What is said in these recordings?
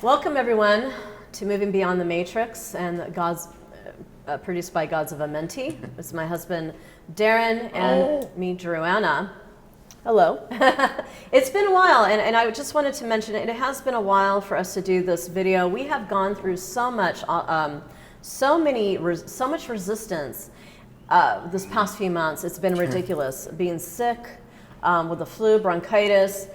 Welcome everyone to Moving Beyond the Matrix and God's produced by Gods of Amenti. It's my husband Darren and me, Joanna. Hello. It's been a while, and I just wanted to mention it has been a while for us to do this video. We have gone through so much, so much resistance this past few months. It's been ridiculous. Being sick with the flu, bronchitis,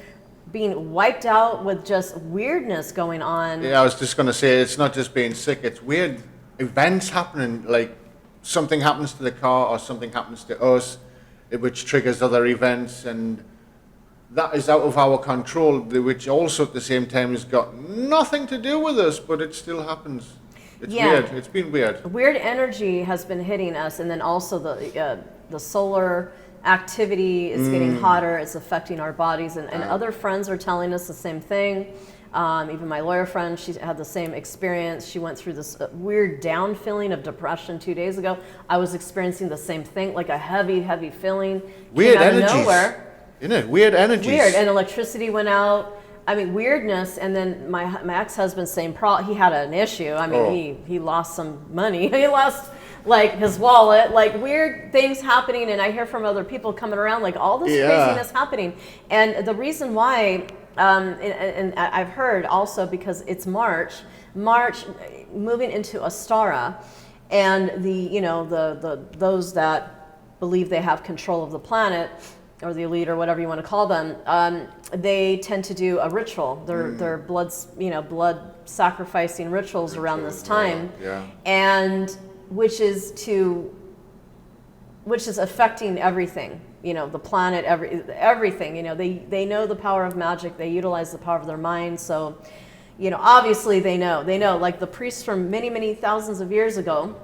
being wiped out with just weirdness going on. Yeah, I was just going to say, it's not just being sick, it's weird events happening, like something happens to the car or something happens to us, which triggers other events, and that is out of our control, which also at the same time has got nothing to do with us, but it still happens. It's weird. It's been weird. Weird energy has been hitting us, and then also the solar activity is getting hotter. It's affecting our bodies, and other friends are telling us the same thing. Even my lawyer friend, she had the same experience. She went through this weird down feeling of depression 2 days ago. I was experiencing the same thing, like a heavy feeling. Weird came out energies. of nowhere. Isn't it? Weird energies. Weird, and electricity went out. I mean, weirdness, and then my ex-husband, he had an issue. I mean, he lost some money. He lost like his wallet, like weird things happening, and I hear from other people coming around like all this craziness happening. And the reason why, and I've heard also because it's March moving into Astara, and those that believe they have control of the planet, or the elite, or whatever you want to call them, they tend to do a ritual. Their blood sacrificing rituals around this time, and which is affecting everything. The planet, everything. They know the power of magic. They utilize the power of their mind. So, obviously they know. Like the priests from many thousands of years ago.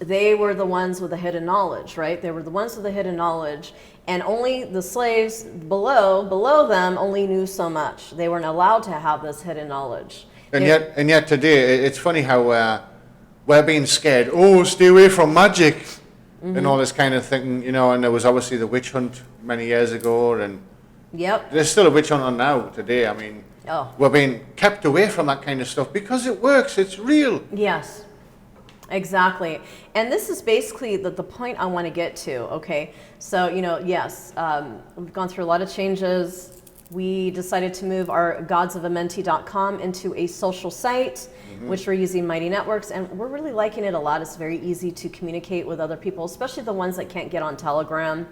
They were the ones with the hidden knowledge, right? They were the ones with the hidden knowledge, and only the slaves below them only knew so much. They weren't allowed to have this hidden knowledge. And yet today, it's funny how we're being scared. Oh, stay away from magic, and all this kind of thing, And there was obviously the witch hunt many years ago, and there's still a witch hunt on now today. I mean, we're being kept away from that kind of stuff because it works. It's real. Yes. Exactly. And this is basically the point I want to get to, okay? So, yes, we've gone through a lot of changes. We decided to move our godsofamenti.com into a social site, which we're using Mighty Networks, and we're really liking it a lot. It's very easy to communicate with other people, especially the ones that can't get on Telegram.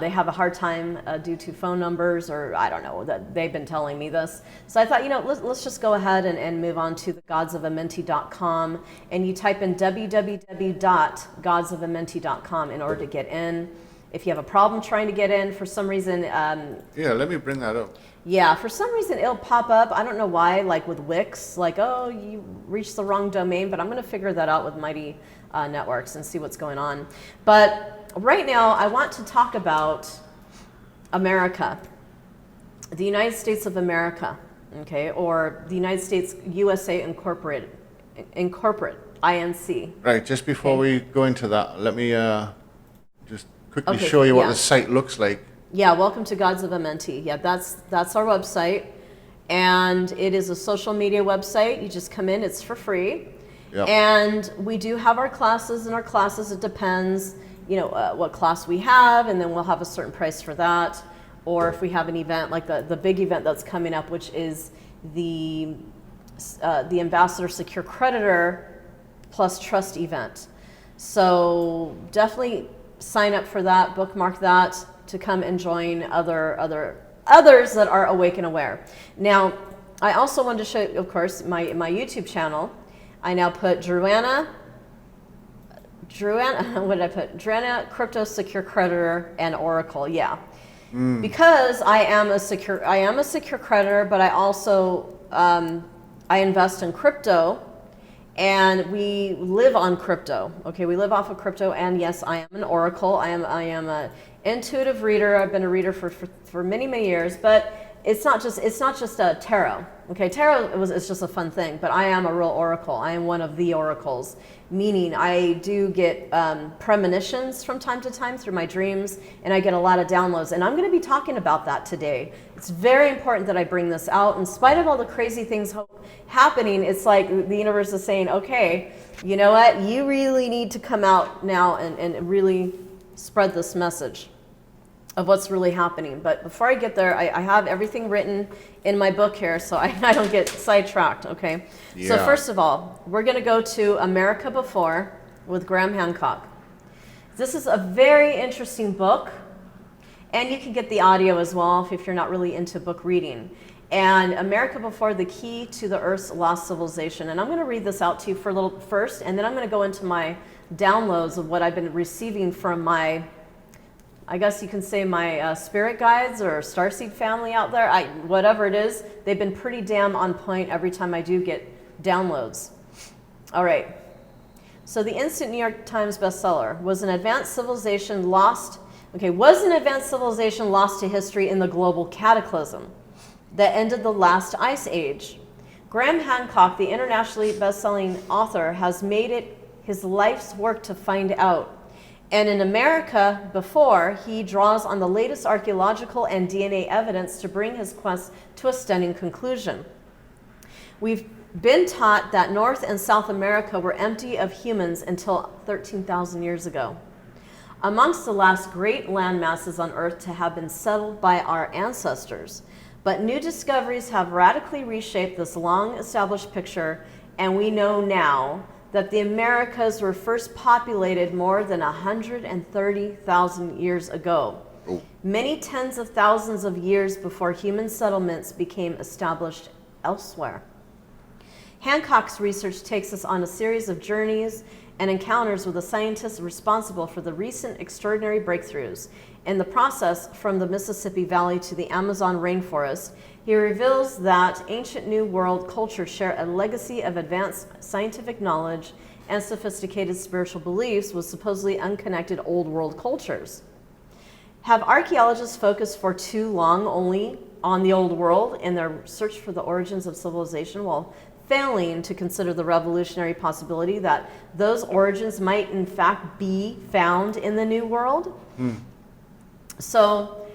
They have a hard time due to phone numbers, or I don't know, that they've been telling me this. So I thought, let's just go ahead and move on to the godsofamenti.com, and you type in www.godsofamenti.com in order to get in. If you have a problem trying to get in for some reason, let me bring that up. Yeah, for some reason it'll pop up. I don't know why, like with Wix, like, oh, you reached the wrong domain, but I'm going to figure that out with Mighty Networks and see what's going on. But right now, I want to talk about America, the United States of America, okay, or the United States USA Incorporated, INC. Right, just before we go into that, let me just quickly show you what the site looks like. Yeah, welcome to Gods of Amenti. Yeah, that's our website, and it is a social media website. You just come in, it's for free. Yep. And we do have our classes, and our classes, it depends, what class we have, and then we'll have a certain price for that. Or if we have an event, like the big event that's coming up, which is the Ambassador Secure Creditor plus Trust event. So definitely sign up for that, bookmark that, to come and join others that are awake and aware. Now, I also wanted to show you, of course, my YouTube channel. I now put Joanna, what did I put? Joanna Crypto Secure Creditor and Oracle, because I am a secure creditor, but I also I invest in crypto, and we live on crypto. Okay, we live off of crypto, and yes, I am an Oracle. I am a intuitive reader. I've been a reader for many years, but it's not just a tarot. Okay, tarot is just a fun thing, but I am a real oracle. I am one of the oracles, meaning I do get premonitions from time to time through my dreams, and I get a lot of downloads. And I'm going to be talking about that today. It's very important that I bring this out. In spite of all the crazy things happening, it's like the universe is saying, okay, you know what? You really need to come out now and really spread this message of what's really happening. But before I get there, I have everything written in my book here, so I don't get sidetracked, okay? Yeah. So first of all, we're going to go to America Before with Graham Hancock. This is a very interesting book, and you can get the audio as well if you're not really into book reading. And America Before, the Key to the Earth's Lost Civilization. And I'm going to read this out to you for a little first, and then I'm going to go into my downloads of what I've been receiving from my, I guess you can say, my spirit guides or starseed family out there. Whatever it is, they've been pretty damn on point every time I do get downloads. All right. So the instant New York Times bestseller, was an advanced civilization lost to history in the global cataclysm that ended the last ice age? Graham Hancock, the internationally best-selling author, has made it his life's work to find out. And in America Before, he draws on the latest archaeological and DNA evidence to bring his quest to a stunning conclusion. We've been taught that North and South America were empty of humans until 13,000 years ago. Amongst the last great land masses on Earth to have been settled by our ancestors. But new discoveries have radically reshaped this long-established picture, and we know now that the Americas were first populated more than 130,000 years ago, many tens of thousands of years before human settlements became established elsewhere. Hancock's research takes us on a series of journeys and encounters with the scientists responsible for the recent extraordinary breakthroughs. In the process, from the Mississippi Valley to the Amazon rainforest, he reveals that ancient New World cultures share a legacy of advanced scientific knowledge and sophisticated spiritual beliefs with supposedly unconnected Old World cultures. Have archaeologists focused for too long only on the Old World in their search for the origins of civilization while failing to consider the revolutionary possibility that those origins might in fact be found in the New World? So,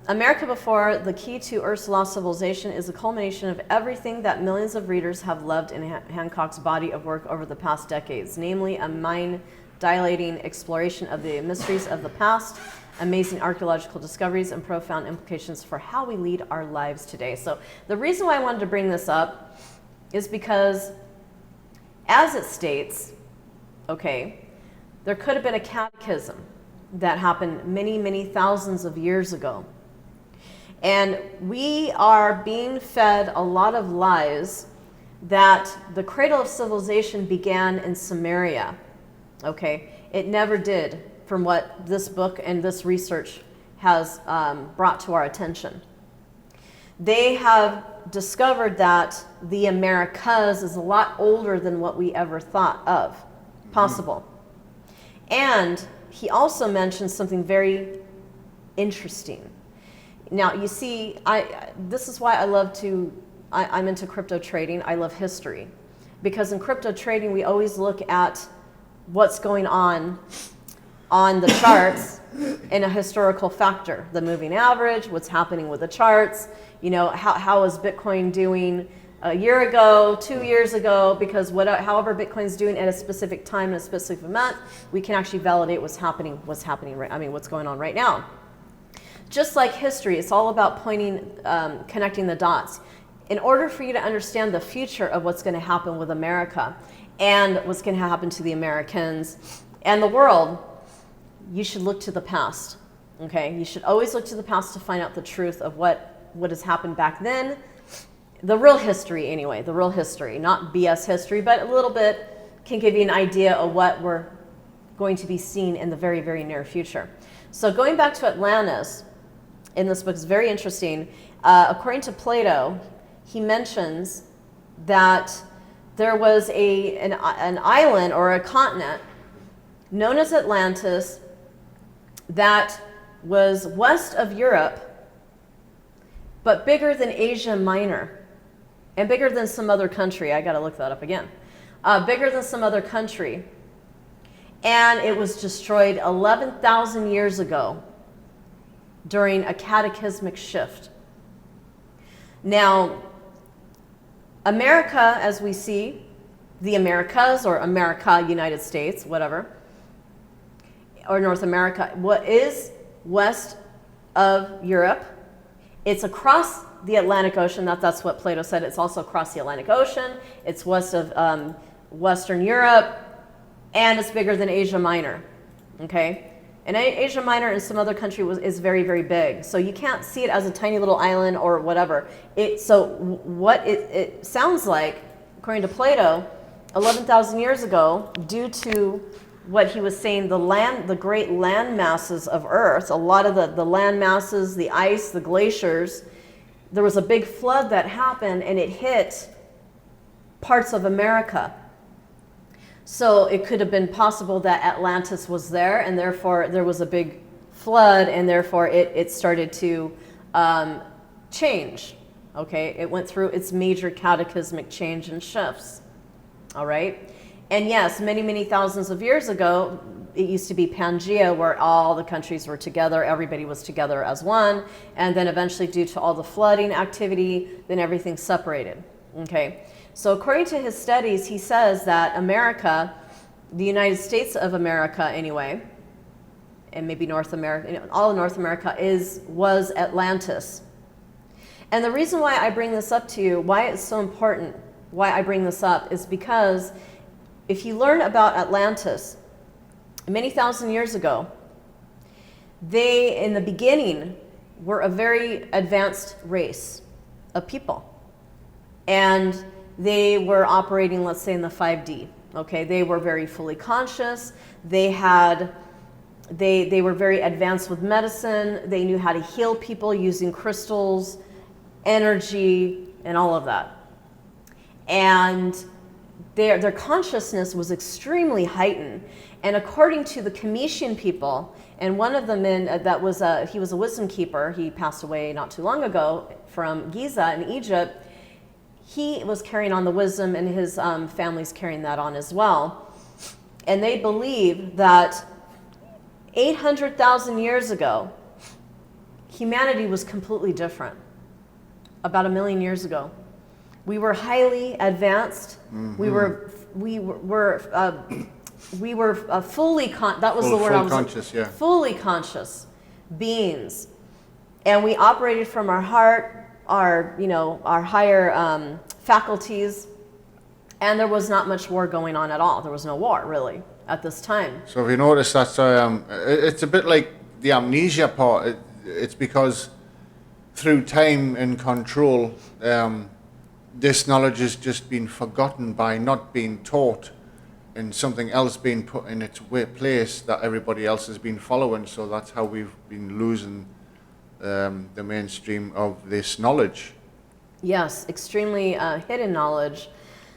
America Before, the Key to Earth's Lost Civilization is a culmination of everything that millions of readers have loved in Hancock's body of work over the past decades, namely a mind-dilating exploration of the mysteries of the past, amazing archaeological discoveries, and profound implications for how we lead our lives today. So the reason why I wanted to bring this up is because, as it states, okay, there could have been a cataclysm that happened many, many thousands of years ago. And we are being fed a lot of lies that the cradle of civilization began in Samaria. Okay, it never did, from what this book and this research has brought to our attention. They have discovered that the Americas is a lot older than what we ever thought of possible. And he also mentions something very interesting. Now, you see, this is why I'm into crypto trading. I love history. Because in crypto trading, we always look at what's going on the charts in a historical factor. The moving average, what's happening with the charts, you know, how is Bitcoin doing a year ago, 2 years ago, because however Bitcoin's doing at a specific time in a specific month, we can actually validate what's happening what's going on right now. Just like history, it's all about connecting the dots. In order for you to understand the future of what's going to happen with America and what's going to happen to the Americans and the world, you should look to the past. Okay, you should always look to the past to find out the truth of what has happened back then. The real history, anyway, the real history, not BS history, but a little bit can give you an idea of what we're going to be seeing in the very, very near future. So going back to Atlantis, in this book is very interesting. According to Plato, he mentions that there was an island or a continent known as Atlantis that was west of Europe but bigger than Asia Minor and bigger than some other country. I got to look that up again. Bigger than some other country. And it was destroyed 11,000 years ago during a cataclysmic shift. Now, America, as we see, the Americas, or America, United States, whatever, or North America, what is west of Europe. It's across the Atlantic Ocean. That's what Plato said. It's also across the Atlantic Ocean. It's west of Western Europe, and it's bigger than Asia Minor. Okay? And Asia Minor in some other country is very, very big. So you can't see it as a tiny little island or whatever. So what it sounds like, according to Plato, 11,000 years ago, due to what he was saying, the great land masses of Earth, a lot of the land masses, the ice, the glaciers, there was a big flood that happened and it hit parts of America. So it could have been possible that Atlantis was there, and therefore there was a big flood, and therefore it started to change. Okay, it went through its major cataclysmic change and shifts. All right, and yes, many, many thousands of years ago, it used to be Pangaea, where all the countries were together, everybody was together as one, and then eventually, due to all the flooding activity, then everything separated. Okay. So according to his studies, he says that America, the United States of America anyway, and maybe North America, all of North America was Atlantis. And the reason why I bring this up to you, why it's so important, why I bring this up, is because if you learn about Atlantis, many thousand years ago, they, in the beginning, were a very advanced race of people. And they were operating, let's say, in the 5D. Okay, they were very fully conscious. They were very advanced with medicine. They knew how to heal people using crystals, energy, and all of that. And their consciousness was extremely heightened. And according to the Comitian people, and one of the men he was a wisdom keeper. He passed away not too long ago from Giza in Egypt. He was carrying on the wisdom, and his family's carrying that on as well. And they believe that 800,000 years ago, humanity was completely different. About 1 million years ago, we were highly advanced. Mm-hmm. We were fully that was the word I was conscious, yeah. Fully conscious beings, and we operated from our heart, our higher faculties, and there was not much war going on at all. There was no war really at this time. So if you notice, that's it's a bit like the amnesia part. It's because through time and control, this knowledge has just been forgotten by not being taught, and something else being put in its place that everybody else has been following. So that's how we've been losing the mainstream of this knowledge. Yes, extremely hidden knowledge.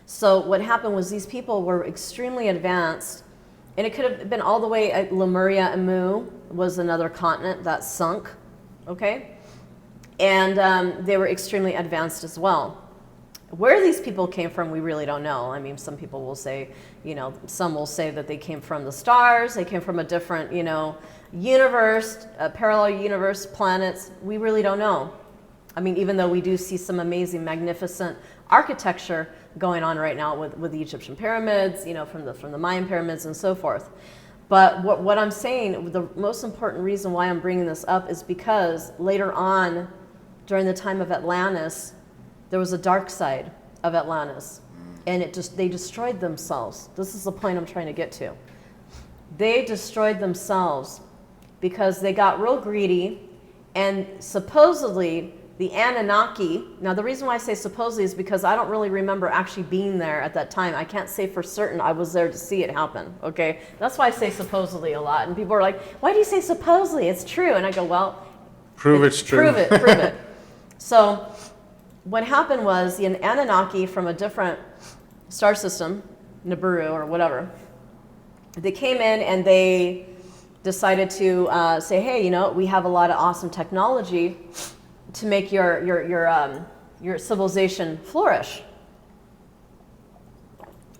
So what happened was these people were extremely advanced, and it could have been all the way at Lemuria. Amu was another continent that sunk, okay? And they were extremely advanced as well. Where these people came from, we really don't know. I mean, some people will say, some will say that they came from the stars, they came from a different, universe, a parallel universe, planets. We really don't know. I mean, even though we do see some amazing, magnificent architecture going on right now with the Egyptian pyramids, from the Mayan pyramids and so forth. But what I'm saying, the most important reason why I'm bringing this up is because later on, during the time of Atlantis, there was a dark side of Atlantis, and they destroyed themselves. This is the point I'm trying to get to. They destroyed themselves because they got real greedy, and supposedly the Anunnaki, now the reason why I say supposedly is because I don't really remember actually being there at that time. I can't say for certain I was there to see it happen, okay? That's why I say supposedly a lot, and people are like, why do you say supposedly? It's true. And I go, well, prove it's true. Prove it. So what happened was the Anunnaki from a different star system, Nibiru or whatever, they came in and they decided to say, hey, we have a lot of awesome technology. to make your civilization flourish.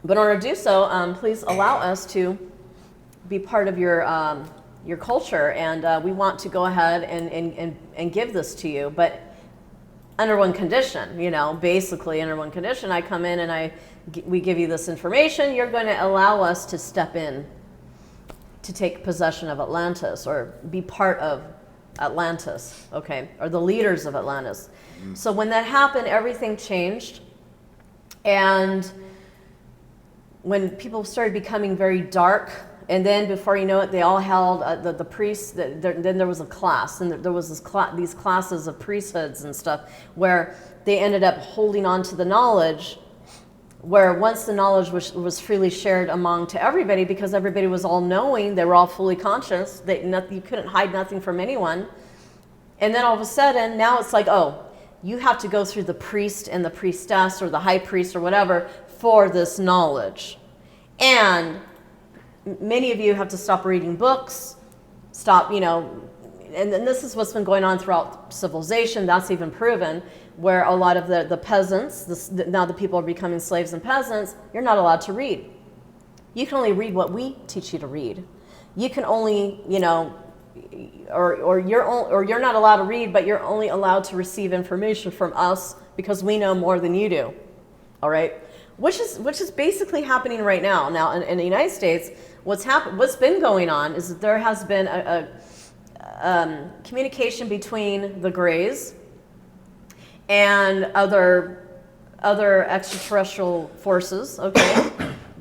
But in order to do so, please allow us to be part of your culture, and we want to go ahead and give this to you, but under one condition, basically under one condition. I come in and we give you this information. You're going to allow us to step in to take possession of Atlantis or be part of Atlantis, okay, or the leaders of Atlantis. So when that happened, everything changed, and when people started becoming very dark, and then before you know it, they all held the priests. Then there was a class, and there was these classes of priesthoods and stuff where they ended up holding on to the knowledge. Where once the knowledge was freely shared to everybody, because everybody was all knowing, they were all fully conscious. You couldn't hide nothing from anyone. And then all of a sudden, now it's like, oh, you have to go through the priest and the priestess or the high priest or whatever for this knowledge. And many of you have to stop reading books, and this is what's been going on throughout civilization. That's even proven, where a lot of the peasants, now the people are becoming slaves and peasants, you're not allowed to read. You can only read what we teach you to read. You can only, or you're not allowed to read, but you're only allowed to receive information from us because we know more than you do. All right? Which is basically happening right now. Now in the United States, what's been going on is that there has been a communication between the Greys and other extraterrestrial forces, okay,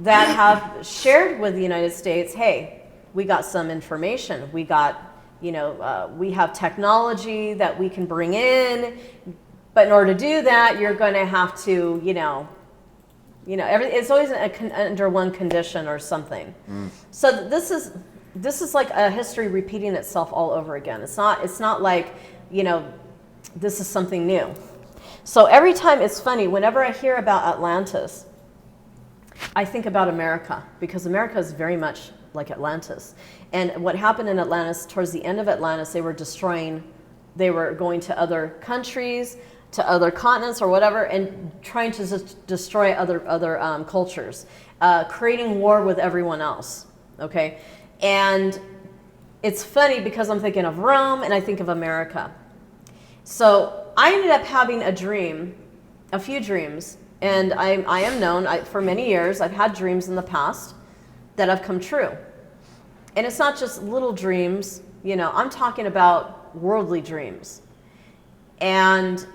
that have shared with the United States, hey, we got some information. We got, we have technology that we can bring in, but in order to do that, you're going to have to, it's always under one condition or something. So this is like a history repeating itself all over again. It's not like, this is something new. So every time, it's funny, whenever I hear about Atlantis, I think about America, because America is very much like Atlantis. And what happened in Atlantis, towards the end of Atlantis, they were going to other countries, to other continents or whatever, and trying to just destroy other cultures, creating war with everyone else, okay? And it's funny because I'm thinking of Rome and I think of America. So I ended up having a few dreams, and I am known, for many years, I've had dreams in the past that have come true. And it's not just little dreams, I'm talking about worldly dreams. And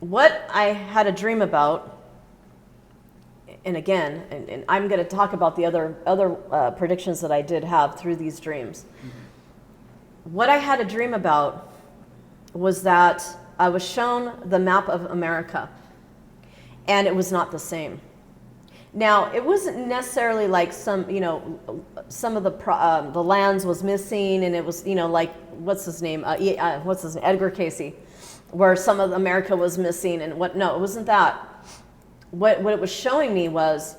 what I had a dream about, and again, and I'm going to talk about the other predictions that I did have through these dreams. What I had a dream about was that I was shown the map of America, and it was not the same. Now, it wasn't necessarily like some of the lands was missing, and it was, like, what's his name, Edgar Cayce, where some of America was missing, and no, it wasn't that. What it was showing me was,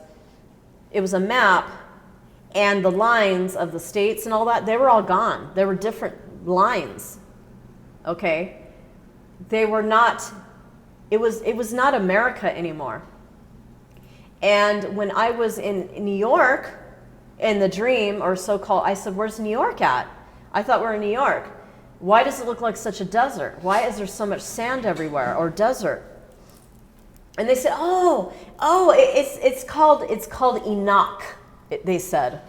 it was a map, and the lines of the states and all that, they were all gone. They were different lines, okay? They were not, it was not America anymore. And when I was in New York, in the dream, or so-called, I said, where's New York at? I thought we were in New York. Why does it look like such a desert? Why is there so much sand everywhere, or desert? And they said, it's called Enoch, they said.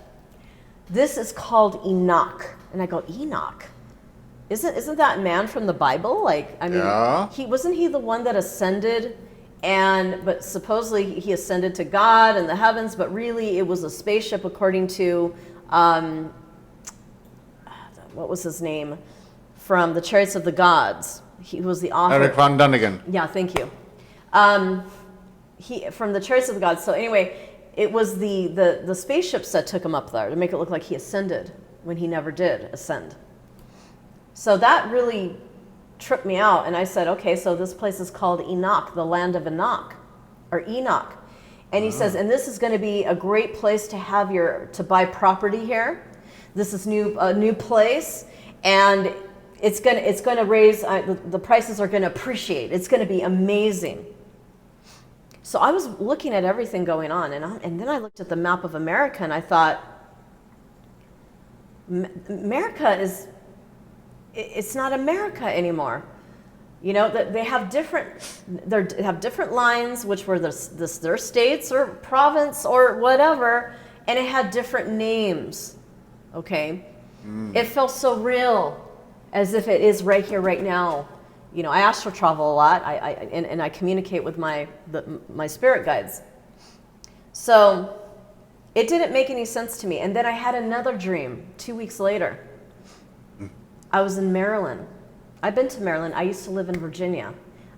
This is called Enoch. And I go, Enoch? Isn't that man from the Bible? Yeah. Wasn't he the one that ascended, but supposedly he ascended to God in the heavens, but really it was a spaceship according to, what was his name? From the Chariots of the Gods. He was the author. Eric Von Däniken. Yeah, thank you. He from the Chariots of the Gods. So anyway, it was the spaceships that took him up there to make it look like he ascended when he never did ascend. So that really tripped me out, and I said, okay, so this place is called Enoch, the land of Enoch, or Enoch. And he says, and this is going to be a great place to buy property here. This is a new place, and it's gonna raise, the prices are gonna appreciate. It's gonna be amazing. So I was looking at everything going on, and then I looked at the map of America, and I thought, America it's not America anymore. You know, that they have different lines, which were their states or province or whatever, and it had different names. Okay, it felt so real, as if it is right here, right now. You know, I astral travel a lot, and I communicate with my spirit guides. So it didn't make any sense to me. And then I had another dream 2 weeks later. I was in Maryland. I've been to Maryland. I used to live in Virginia,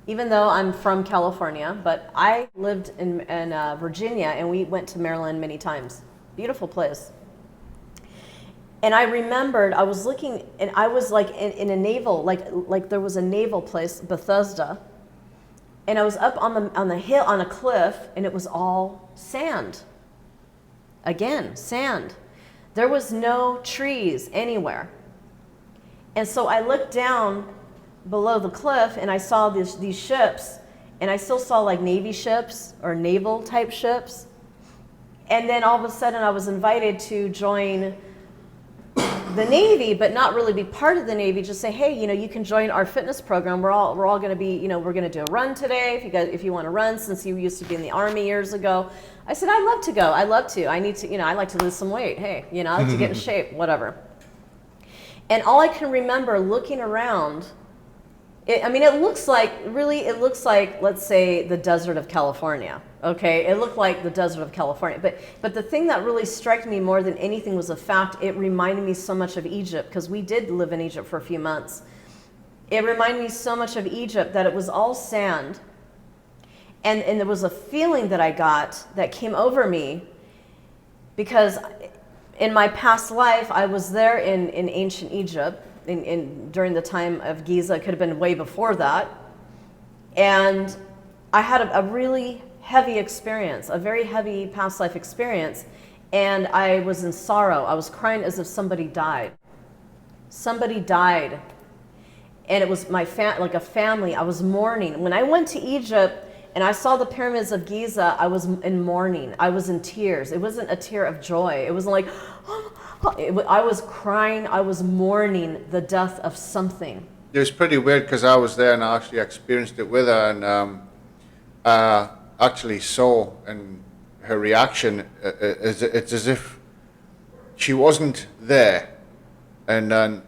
even though I'm from California. But I lived in Virginia, and we went to Maryland many times. Beautiful place. And I remembered I was looking, and I was like in a naval, like there was a naval place, Bethesda, and I was up on the hill, on a cliff, and it was all sand. Again, sand. There was no trees anywhere. And so I looked down below the cliff, and I saw these ships, and I still saw like Navy ships or naval type ships. And then all of a sudden I was invited to join the Navy, but not really be part of the Navy. Just say, hey, you know, you can join our fitness program. We're all going to be, you know, we're going to do a run today. If you want to run, since you used to be in the Army years ago. I said, I'd love to go. I'd love to. I need to, you know, I like to lose some weight. Hey, you know, I like to get in shape, whatever. And all I can remember looking around, it looks like, let's say, the desert of California. Okay, it looked like the desert of California. But the thing that really struck me more than anything was the fact it reminded me so much of Egypt, because we did live in Egypt for a few months. It reminded me so much of Egypt that it was all sand. And there was a feeling that I got that came over me, because in my past life, I was there in ancient Egypt, during the time of Giza. It could have been way before that. And I had a really heavy experience, a very heavy past life experience, and I was in sorrow. I was crying as if somebody died. Somebody died, and it was like a family. I was mourning. When I went to Egypt and I saw the pyramids of Giza, I was in mourning. I was in tears. It wasn't a tear of joy. It wasn't like, I was crying. I was mourning the death of something. It was pretty weird, because I was there and I actually experienced it with her, and actually saw, and her reaction, it's as if she wasn't there, and then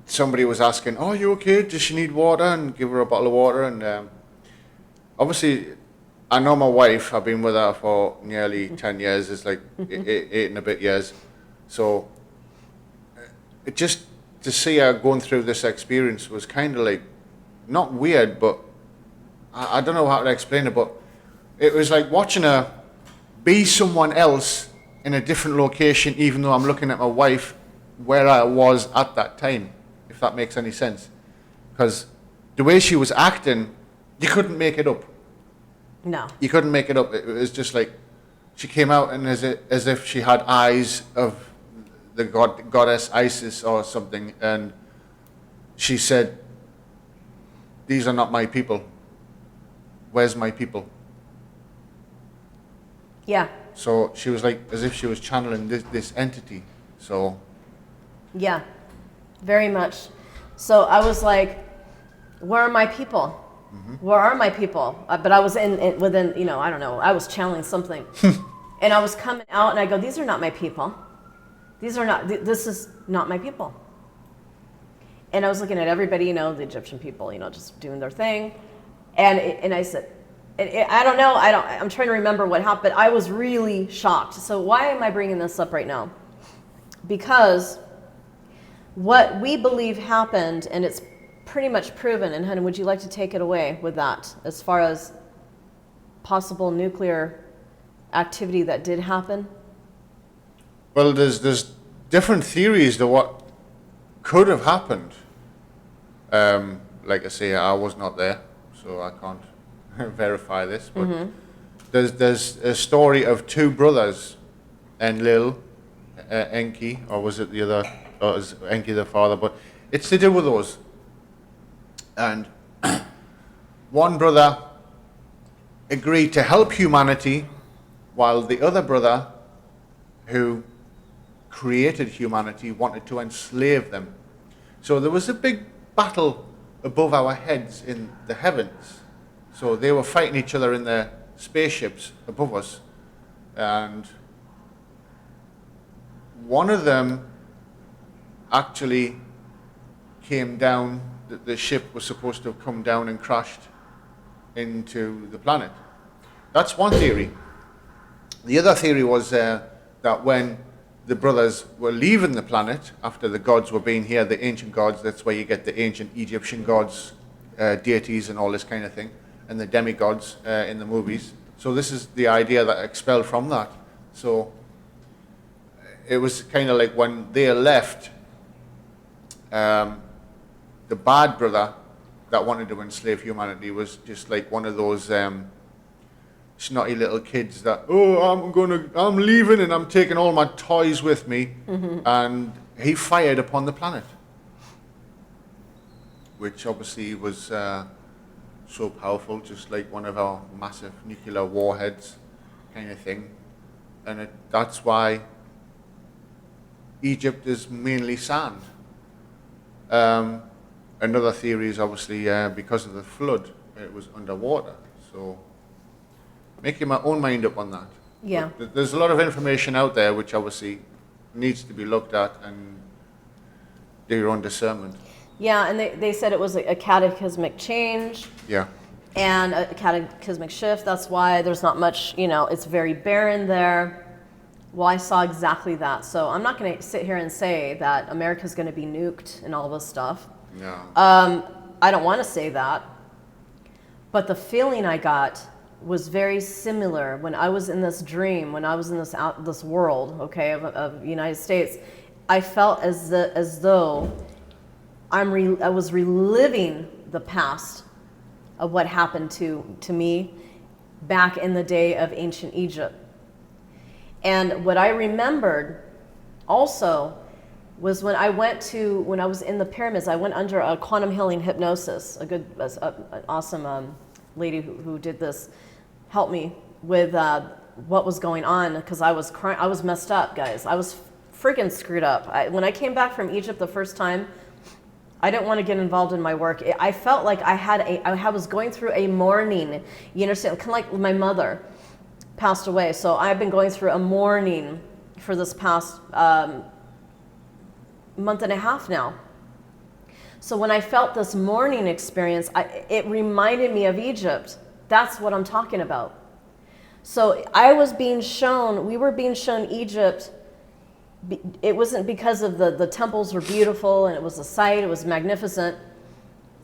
somebody was asking, oh, you okay, does she need water, and give her a bottle of water. And obviously I know my wife, I've been with her for nearly 10 years, it's like 8 and a bit years, so it just, to see her going through this experience was kind of like, not weird, but I don't know how to explain it, but it was like watching her be someone else in a different location, even though I'm looking at my wife where I was at that time, if that makes any sense. Because the way she was acting, you couldn't make it up. No. You couldn't make it up. It was just like, she came out and as if she had eyes of the goddess Isis or something, and she said, these are not my people. Where's my people? Yeah. So she was like, as if she was channeling this entity. So. Yeah, very much. So I was like, where are my people? Mm-hmm. Where are my people? But I was within, you know, I don't know, I was channeling something. And I was coming out and I go, these are not my people. This is not my people. And I was looking at everybody, you know, the Egyptian people, you know, just doing their thing. And I said, I don't know, I'm trying to remember what happened, but I was really shocked. So why am I bringing this up right now? Because what we believe happened, and it's pretty much proven, and honey, would you like to take it away with that, as far as possible nuclear activity that did happen? Well, there's different theories to what could have happened. Like I say, I was not there, so I can't verify this, but there's a story of two brothers, Enlil, Enki, or was it the other, or was Enki the father, but it's to do with those. And one brother agreed to help humanity, while the other brother, who created humanity, wanted to enslave them. So there was a big battle above our heads in the heavens. So they were fighting each other in their spaceships above us. And one of them actually came down, the ship was supposed to have come down and crashed into the planet. That's one theory. The other theory was that when the brothers were leaving the planet, after the gods were being here, the ancient gods, that's where you get the ancient Egyptian gods, deities and all this kind of thing, and the demigods in the movies. So this is the idea that expelled from that. So it was kind of like when they left, the bad brother that wanted to enslave humanity was just like one of those snotty little kids that, I'm leaving and I'm taking all my toys with me. And he fired upon the planet, which obviously was so powerful, just like one of our massive nuclear warheads kind of thing. And that's why Egypt is mainly sand. Another theory is obviously because of the flood, it was underwater. So making my own mind up on that. Yeah. But there's a lot of information out there which obviously needs to be looked at and do your own discernment. Yeah, and they said it was a cataclysmic change. Yeah. And a cataclysmic shift. That's why there's not much, it's very barren there. Well, I saw exactly that. So I'm not going to sit here and say that America's going to be nuked and all this stuff. No. I don't want to say that. But the feeling I got was very similar when I was in this dream, when I was in this world, okay, of the United States. I felt as though I was reliving the past of what happened to me back in the day of ancient Egypt. And what I remembered also was when I was in the pyramids, I went under a quantum healing hypnosis. An awesome lady who did this helped me with what was going on, because I was crying. I was messed up, guys. I was freaking screwed up. When I came back from Egypt the first time, I didn't want to get involved in my work. I felt like I was going through a mourning. You understand? Kind of like my mother passed away. So I've been going through a mourning for this past month and a half now. So when I felt this mourning experience, it reminded me of Egypt. That's what I'm talking about. So we were being shown Egypt. It wasn't because of the temples were beautiful and it was a sight, it was magnificent,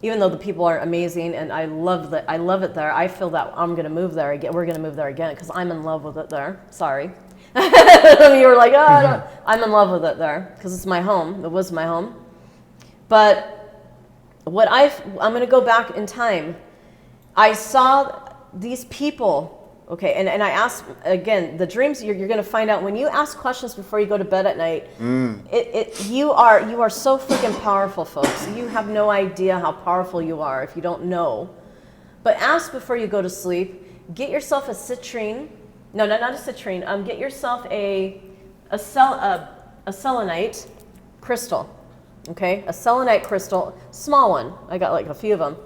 even though the people are amazing and I love it there. I feel that I'm going to move there again. We're going to move there again because I'm in love with it there. Sorry. You were like, no. I'm in love with it there because it's my home. It was my home. But I'm going to go back in time. I saw these people. Okay, and I asked, again, the dreams, you're going to find out when you ask questions before you go to bed at night, you are so freaking powerful, folks. You have no idea how powerful you are if you don't know. But ask before you go to sleep. Get yourself a citrine. No, not a citrine. Get yourself a selenite crystal. Okay, a selenite crystal, small one. I got like a few of them.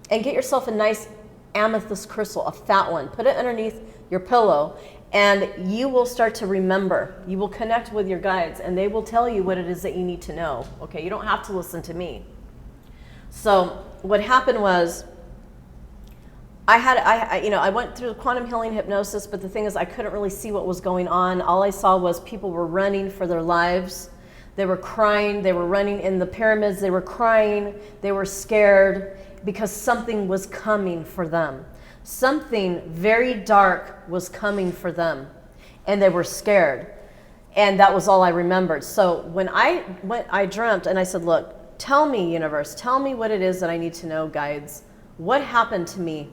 And get yourself a nice amethyst crystal, a fat one. Put it underneath your pillow and you will start to remember. You will connect with your guides and they will tell you what it is that you need to know. Okay, you don't have to listen to me. So what happened was I went through quantum healing hypnosis, but the thing is I couldn't really see what was going on. All I saw was people were running for their lives. They were crying, they were running in the pyramids, they were crying, they were scared, because something was coming for them. Something very dark was coming for them, and they were scared. And that was all I remembered. So when I dreamt and I said, look, tell me, universe, tell me what it is that I need to know, guides. What happened to me?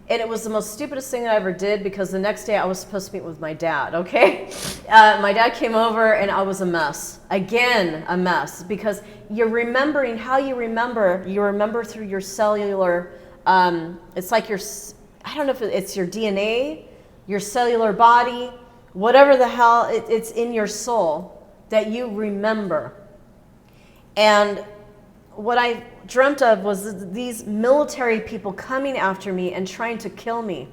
And it was the most stupidest thing I ever did because the next day I was supposed to meet with my dad, okay? My dad came over and I was a mess. Again, a mess. Because you're remembering how you remember through your cellular, it's like your, I don't know if it's your DNA, your cellular body, whatever the hell, it's in your soul that you remember. And what I dreamt of was these military people coming after me and trying to kill me.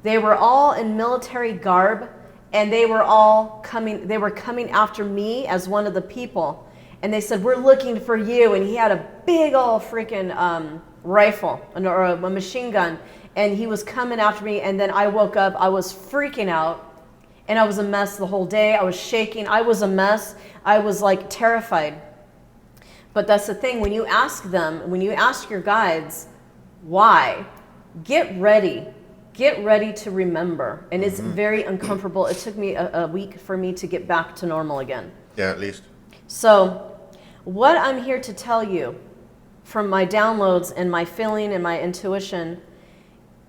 They were all in military garb, and they were coming after me as one of the people. And they said, "We're looking for you." And he had a big old freaking rifle or a machine gun, and he was coming after me. And then I woke up, I was freaking out, and I was a mess the whole day. I was shaking, I was a mess. I was like terrified. But that's the thing, when you ask your guides, why, get ready to remember. And it's very uncomfortable. It took me a week for me to get back to normal again. Yeah, at least. So what I'm here to tell you from my downloads and my feeling and my intuition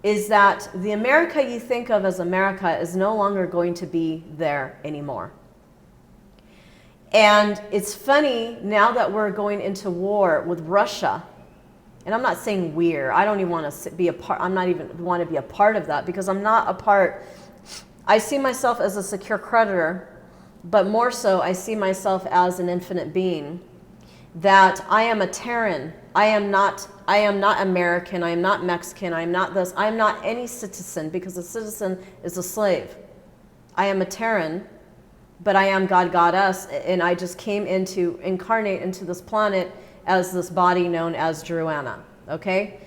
is that the America you think of as America is no longer going to be there anymore. And it's funny, now that we're going into war with Russia, and I'm not saying we're, I don't even want to be a part, I'm not even want to be a part of that, because I'm not a part. I see myself as a secure creditor, but more so I see myself as an infinite being, that I am a Terran. I am not American, I am not Mexican, I am not this, I am not any citizen, because a citizen is a slave. I am a Terran, but I am God, Goddess, and I just came into, incarnate into this planet as this body known as Druana, okay?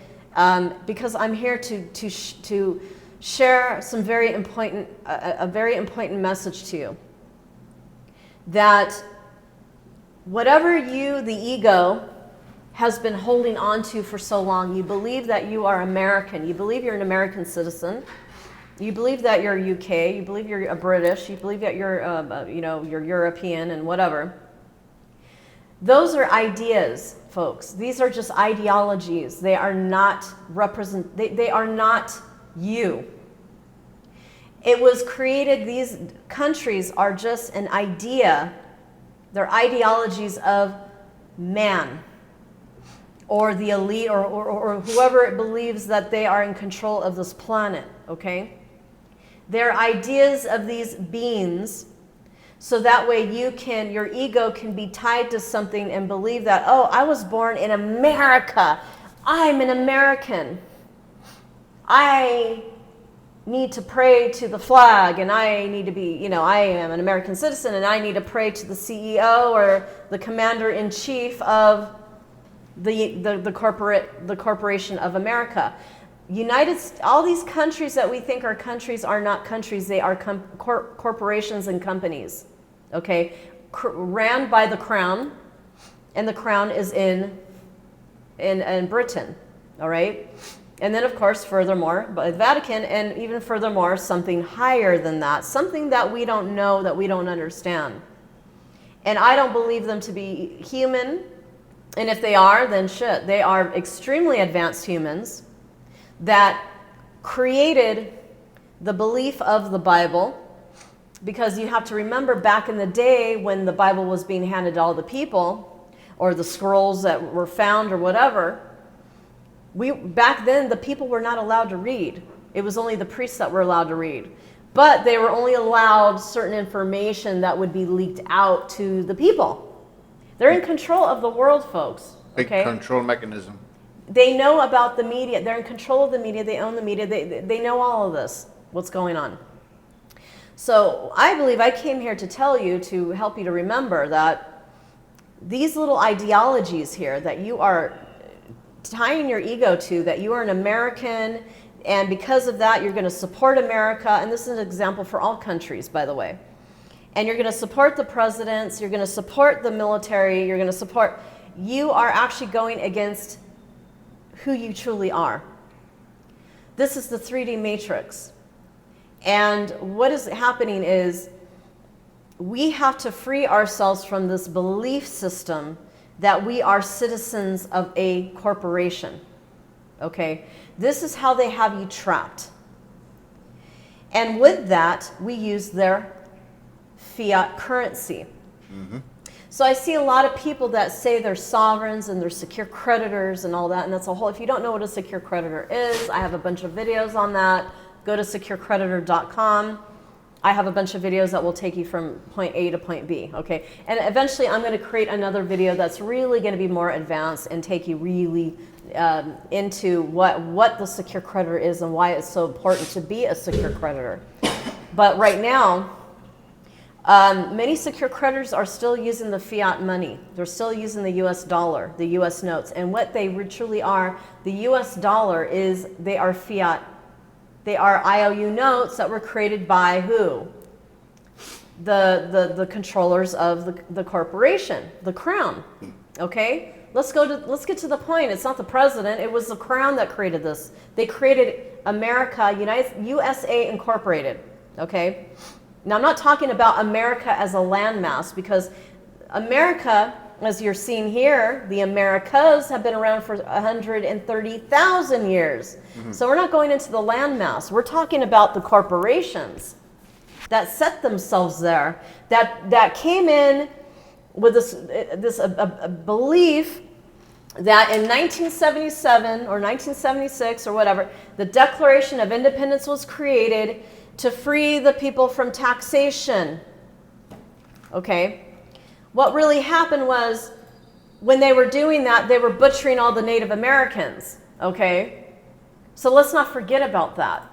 Because I'm here to share some very important, a very important message to you. That whatever you, the ego, has been holding on to for so long, you believe that you are American, you believe you're an American citizen, you believe that you're UK, you believe you're a British, you believe that you're, you're European and whatever. Those are ideas, folks. These are just ideologies. They are not they are not you. It was created, these countries are just an idea. They're ideologies of man, or the elite, or whoever believes that they are in control of this planet, okay? They're ideas of these beings, so that way your ego can be tied to something and believe that, oh, I was born in America. I'm an American. I need to pray to the flag, and I need to be, I am an American citizen, and I need to pray to the CEO or the commander-in-chief of the corporation of America. All these countries that we think are countries are not countries. They are corporations and companies, okay? Ran by the crown, and the crown is in Britain, all right? And then, of course, furthermore, by the Vatican, and even furthermore, something higher than that, something that we don't know, that we don't understand. And I don't believe them to be human, and if they are, then shit. They are extremely advanced humans that created the belief of the Bible, because you have to remember back in the day when the Bible was being handed to all the people, or the scrolls that were found or whatever, back then the people were not allowed to read. It was only the priests that were allowed to read. But they were only allowed certain information that would be leaked out to the people. They're in control of the world, folks. Big control mechanism. They know about the media. They're in control of the media. They own the media. They know all of this, what's going on. So I believe I came here to tell you, to help you to remember that these little ideologies here that you are tying your ego to, that you are an American, and because of that you're going to support America, and this is an example for all countries, by the way, and you're going to support the presidents, you're going to support the military, you're going to support, you are actually going against who you truly are. This is the 3D matrix. And what is happening is we have to free ourselves from this belief system that we are citizens of a corporation. Okay? This is how they have you trapped. And with that, we use their fiat currency. So I see a lot of people that say they're sovereigns and they're secure creditors and all that, and that's a whole, if you don't know what a secure creditor is, I have a bunch of videos on that. Go to securecreditor.com. I have a bunch of videos that will take you from point A to point B, okay? And eventually I'm going to create another video that's really going to be more advanced and take you really into what the secure creditor is and why it's so important to be a secure creditor. But right now, many secure creditors are still using the fiat money. They're still using the US dollar, the US notes. And what they truly are, the US dollar is, they are fiat. They are IOU notes that were created by who? The controllers of the corporation, the crown. Okay? Let's get to the point. It's not the president, it was the crown that created this. They created America, USA Incorporated. Okay? Now, I'm not talking about America as a landmass, because America, as you're seeing here, the Americas have been around for 130,000 years. So we're not going into the landmass. We're talking about the corporations that set themselves there, that came in with this belief that in 1977 or 1976 or whatever, the Declaration of Independence was created to free the people from taxation. Okay? What really happened was, when they were doing that, they were butchering all the Native Americans. Okay? So let's not forget about that.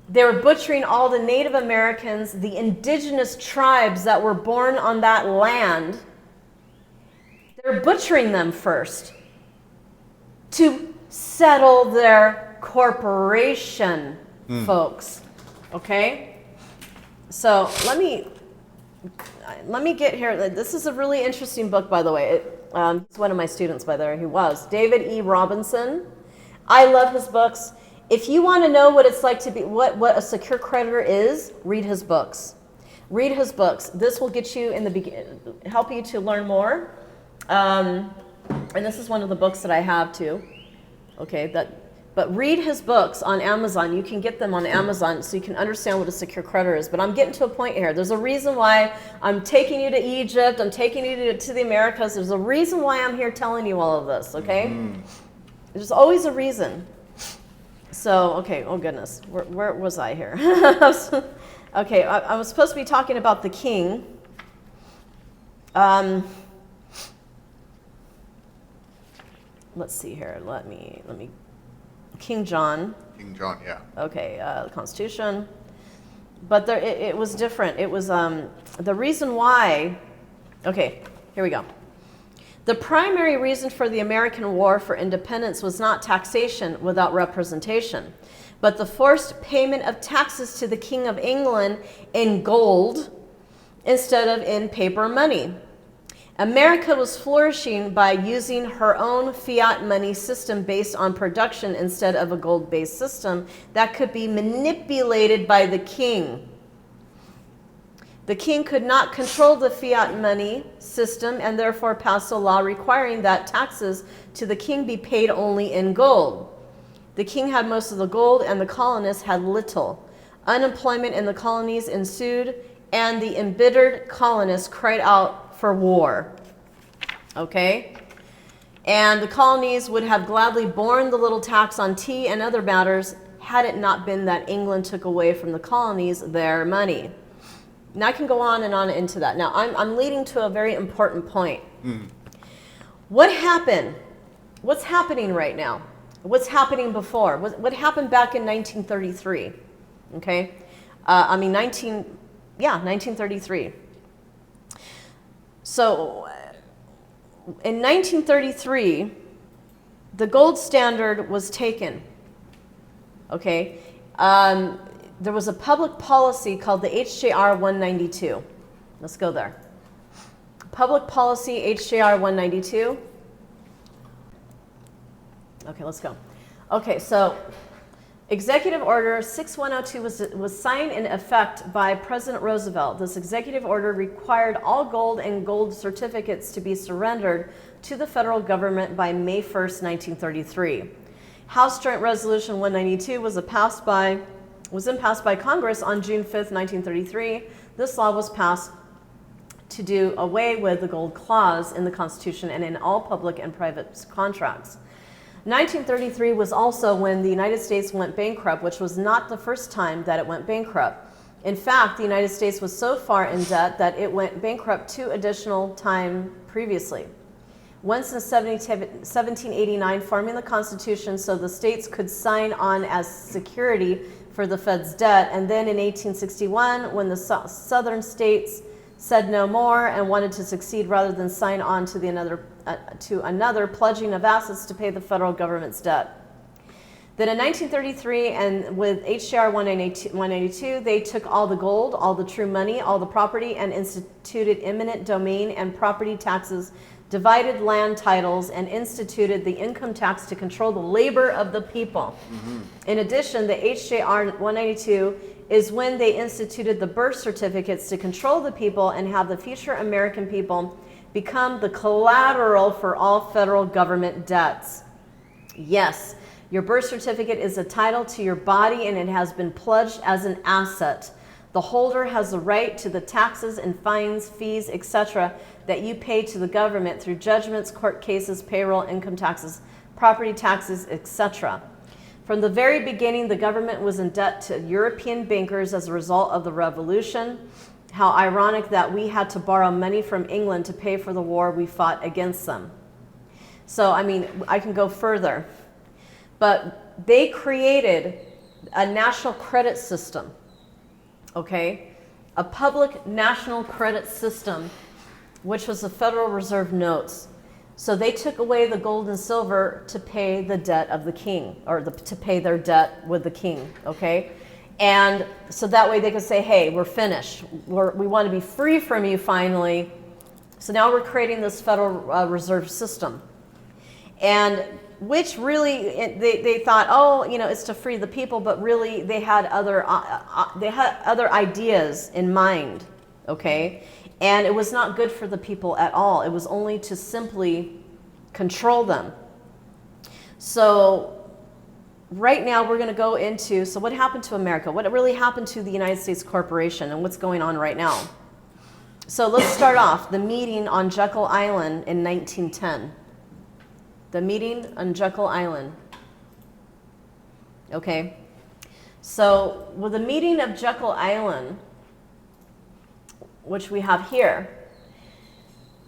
They were butchering all the Native Americans, the indigenous tribes that were born on that land. They're butchering them first to settle their corporation, folks. Okay? So let me get here. This is a really interesting book, by the way. It's one of my students, by the way, he was. David E. Robinson. I love his books. If you want to know what it's like to be, what a secure creditor is, read his books. Read his books. This will get you in the beginning, help you to learn more. And this is one of the books that I have too. Okay, but read his books on Amazon. You can get them on Amazon so you can understand what a secure creditor is. But I'm getting to a point here. There's a reason why I'm taking you to Egypt. I'm taking you to the Americas. There's a reason why I'm here telling you all of this, okay? There's always a reason. So, okay, oh goodness, where was I here? Okay, I was supposed to be talking about the king. Let's see here, let me, King John. King John, yeah. Okay, the Constitution. But there, it was different. It was, the reason why, okay, here we go. The primary reason for the American War for Independence was not taxation without representation, but the forced payment of taxes to the King of England in gold instead of in paper money. America was flourishing by using her own fiat money system based on production instead of a gold-based system that could be manipulated by the king. The king could not control the fiat money system and therefore passed a law requiring that taxes to the king be paid only in gold. The king had most of the gold and the colonists had little. Unemployment in the colonies ensued and the embittered colonists cried out for war. Okay? And the colonies would have gladly borne the little tax on tea and other matters had it not been that England took away from the colonies their money. Now I can go on and on into that. Now I'm leading to a very important point. What happened? What's happening right now? What's happening before? What happened back in 1933? Okay? 1933. So in 1933, the gold standard was taken. Okay? There was a public policy called the HJR 192. Let's go there. Public policy HJR 192. Okay, let's go. Okay, so Executive Order 6102 was signed in effect by President Roosevelt. This executive order required all gold and gold certificates to be surrendered to the federal government by May 1st, 1933. House Joint Resolution 192 was passed by Congress on June 5th, 1933. This law was passed to do away with the gold clause in the Constitution and in all public and private contracts. 1933 was also when the United States went bankrupt, which was not the first time that it went bankrupt. In fact, the United States was so far in debt that it went bankrupt 2 additional times previously. Once in 1789, forming the Constitution so the states could sign on as security for the Fed's debt, and then in 1861, when the southern states said no more and wanted to succeed rather than sign on to another pledging of assets to pay the federal government's debt. Then in 1933, and with HJR 192, they took all the gold, all the true money, all the property, and instituted eminent domain and property taxes, divided land titles, and instituted the income tax to control the labor of the people. Mm-hmm. In addition, the HJR 192 is when they instituted the birth certificates to control the people and have the future American people become the collateral for all federal government debts. Yes, your birth certificate is a title to your body and it has been pledged as an asset. The holder has the right to the taxes and fines, fees, etc. that you pay to the government through judgments, court cases, payroll, income taxes, property taxes, etc. From the very beginning, the government was in debt to European bankers as a result of the revolution. How ironic that we had to borrow money from England to pay for the war we fought against them. So, I mean, I can go further. But they created a national credit system, okay? A public national credit system, which was the Federal Reserve notes. So they took away the gold and silver to pay the debt of the king, or to pay their debt with the king, okay? And so that way they could say, hey, we're finished. We want to be free from you finally. So now we're creating this Federal Reserve system. And which really, they thought, oh, you know, it's to free the people, but really they had other ideas in mind, okay? And it was not good for the people at all. It was only to simply control them. So right now we're going to go into, so what happened to America? What really happened to the United States Corporation and what's going on right now? So let's start off the meeting on Jekyll Island in 1910. The meeting on Jekyll Island. Okay. So with the meeting of Jekyll Island, which we have here,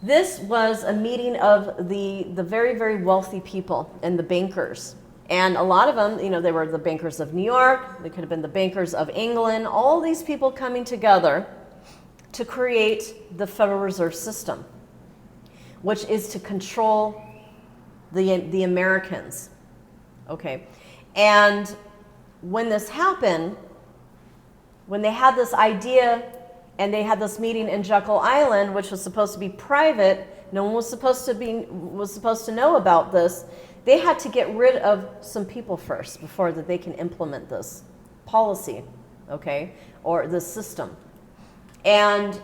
this was a meeting of the very, very wealthy people and the bankers. And a lot of them, you know, they were the bankers of New York, they could have been the bankers of England, all these people coming together to create the Federal Reserve System, which is to control the Americans, okay? And when this happened, when they had this idea and they had this meeting in Jekyll Island, which was supposed to be private, no one was supposed to know about this, they had to get rid of some people first before that they can implement this policy, okay, or this system. And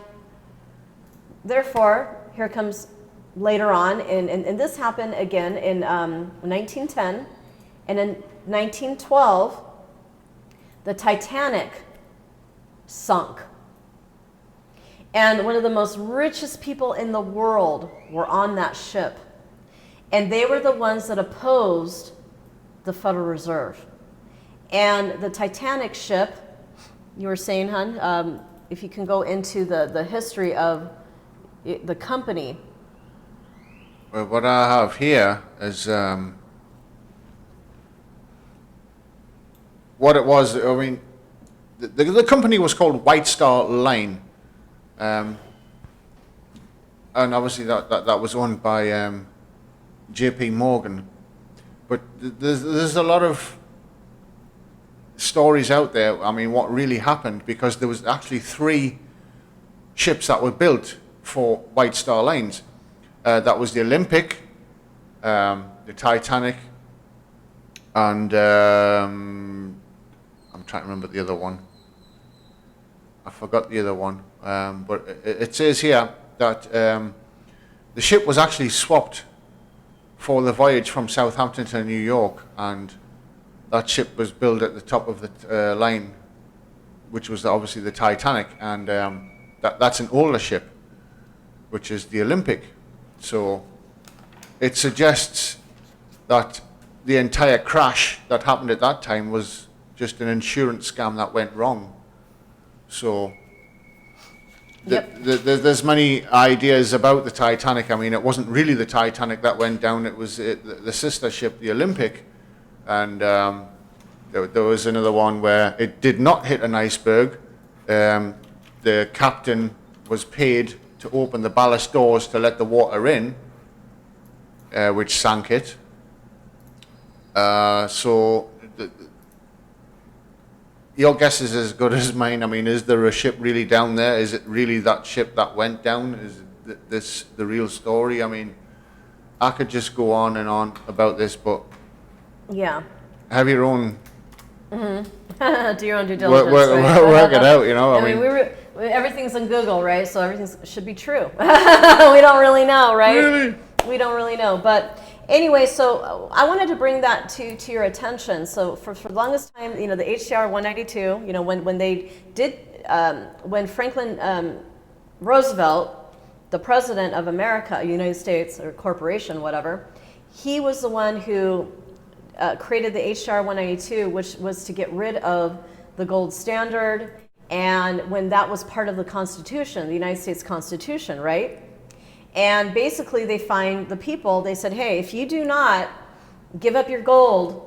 therefore, here comes later on, and this happened again in 1910, and in 1912, the Titanic sunk. And one of the most richest people in the world were on that ship. And they were the ones that opposed the Federal Reserve. And the Titanic ship, you were saying, hon, if you can go into the history of the company. Well, what I have here is what it was. I mean, the company was called White Star Line, and obviously that was owned by J.P. Morgan. But there's a lot of stories out there. I mean, what really happened, because there was actually 3 ships that were built for White Star Lines. That was the Olympic, the Titanic, and I'm trying to remember the other one. I forgot the other one. But it says here that the ship was actually swapped for the voyage from Southampton to New York, and that ship was built at the top of the line, which was obviously the Titanic, and that's an older ship, which is the Olympic. So it suggests that the entire crash that happened at that time was just an insurance scam that went wrong. So there's many ideas about the Titanic. I mean, it wasn't really the Titanic that went down, it was the sister ship, the Olympic. And there was another one where it did not hit an iceberg. The captain was paid to open the ballast doors to let the water in, which sank it. So your guess is as good as mine. I mean, is there a ship really down there? Is it really that ship that went down? Is this the real story? I mean, I could just go on and on about this, but yeah, have your own. Mm-hmm. Do your own due diligence. Work it out, you know. I mean, everything's in Google, right? So everything should be true. We don't really know, right? Really? We don't really know, but anyway, so I wanted to bring that to your attention. So for the longest time, you know, the HCR 192, you know, when they did, when Franklin Roosevelt, the president of America, United States, or corporation, whatever, he was the one who created the HCR 192, which was to get rid of the gold standard, and when that was part of the Constitution, the United States Constitution, right? And basically they find the people, they said, hey, if you do not give up your gold,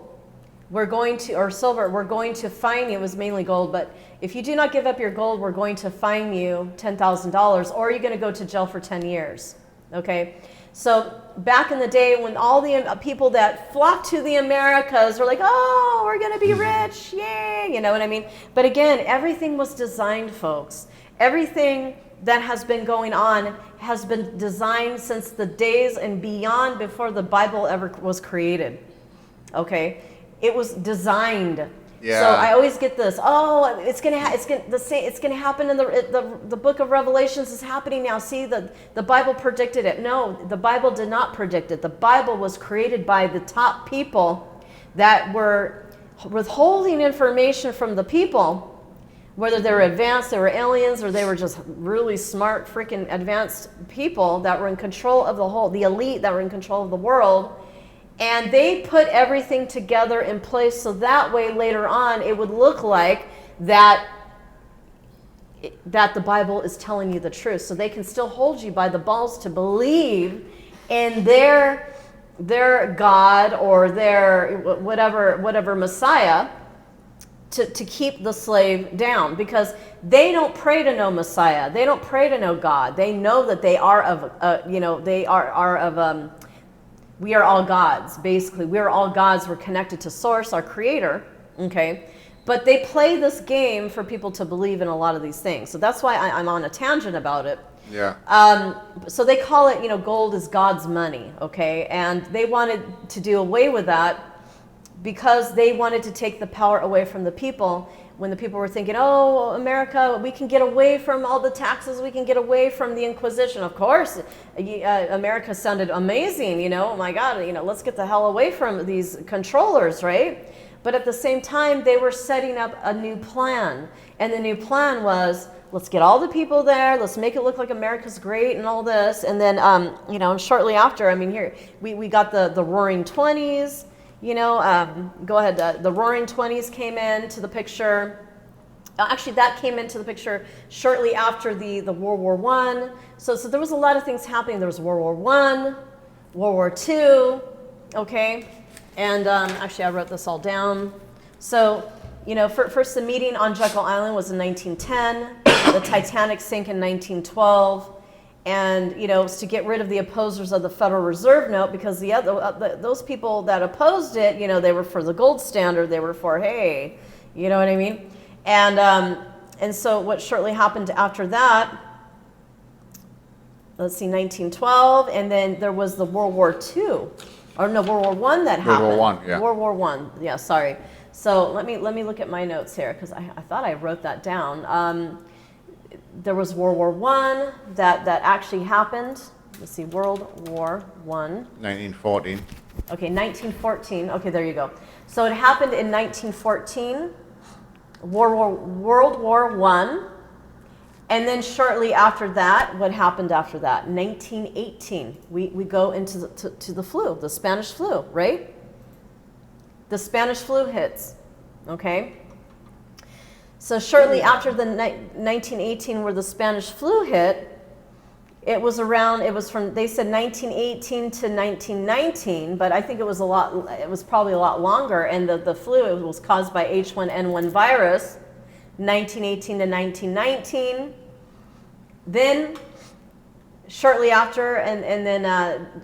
we're going to, or silver, we're going to fine you. It was mainly gold, but if you do not give up your gold, we're going to fine you $10,000, or you're going to go to jail for 10 years, okay? So back in the day when all the people that flocked to the Americas were like, oh, we're going to be rich, yay, you know what I mean? But again, everything was designed, folks. Everything that has been going on has been designed since the days and beyond before the Bible ever was created, okay? It was designed. Yeah. So I always get this. Oh, it's gonna happen in the book of Revelations is happening now. See, the Bible predicted it. No, the Bible did not predict it. The Bible was created by the top people that were withholding information from the people, whether they were advanced, they were aliens, or they were just really smart, freaking advanced people that were in control of the elite that were in control of the world. And they put everything together in place so that way later on it would look like that the Bible is telling you the truth. So they can still hold you by the balls to believe in their God or their whatever Messiah to keep the slave down, because they don't pray to no Messiah. They don't pray to no God. They know that they are of we are all gods, basically. We are all gods. We're connected to Source, our creator, okay? But they play this game for people to believe in a lot of these things. So that's why I'm on a tangent about it. Yeah. So they call it, gold is God's money, okay? And they wanted to do away with that because they wanted to take the power away from the people. When the people were thinking, oh, America, we can get away from all the taxes, we can get away from the Inquisition. Of course, America sounded amazing, oh my God, let's get the hell away from these controllers, right? But at the same time, they were setting up a new plan. And the new plan was, let's get all the people there, let's make it look like America's great and all this. And then, shortly after, here, we got the Roaring 20s. Go ahead. The Roaring 20s came into the picture. Actually, that came into the picture shortly after the World War I. So there was a lot of things happening. There was World War I, World War II, okay? And actually, I wrote this all down. So, first the meeting on Jekyll Island was in 1910. The Titanic sank in 1912. And it's to get rid of the opposers of the Federal Reserve note, because those people that opposed it, they were for the gold standard. They were for, hey, you know what I mean? And so what shortly happened after that? Let's see, 1912, and then there was the World War II, or no, World War I that happened. World War I, yeah. World War I, yeah. Sorry. So let me look at my notes here, because I thought I wrote that down. There was World War I that actually happened. Let's see, World War I. 1914. Okay, 1914. Okay, there you go. So it happened in 1914, World War I. And then shortly after that, what happened after that? 1918, we go into the flu, the Spanish flu, right? The Spanish flu hits, okay? So shortly after the 1918, where the Spanish flu hit, it was from, they said 1918 to 1919, but I think it was probably a lot longer, and the flu, it was caused by H1N1 virus, 1918 to 1919. Then, shortly after, and then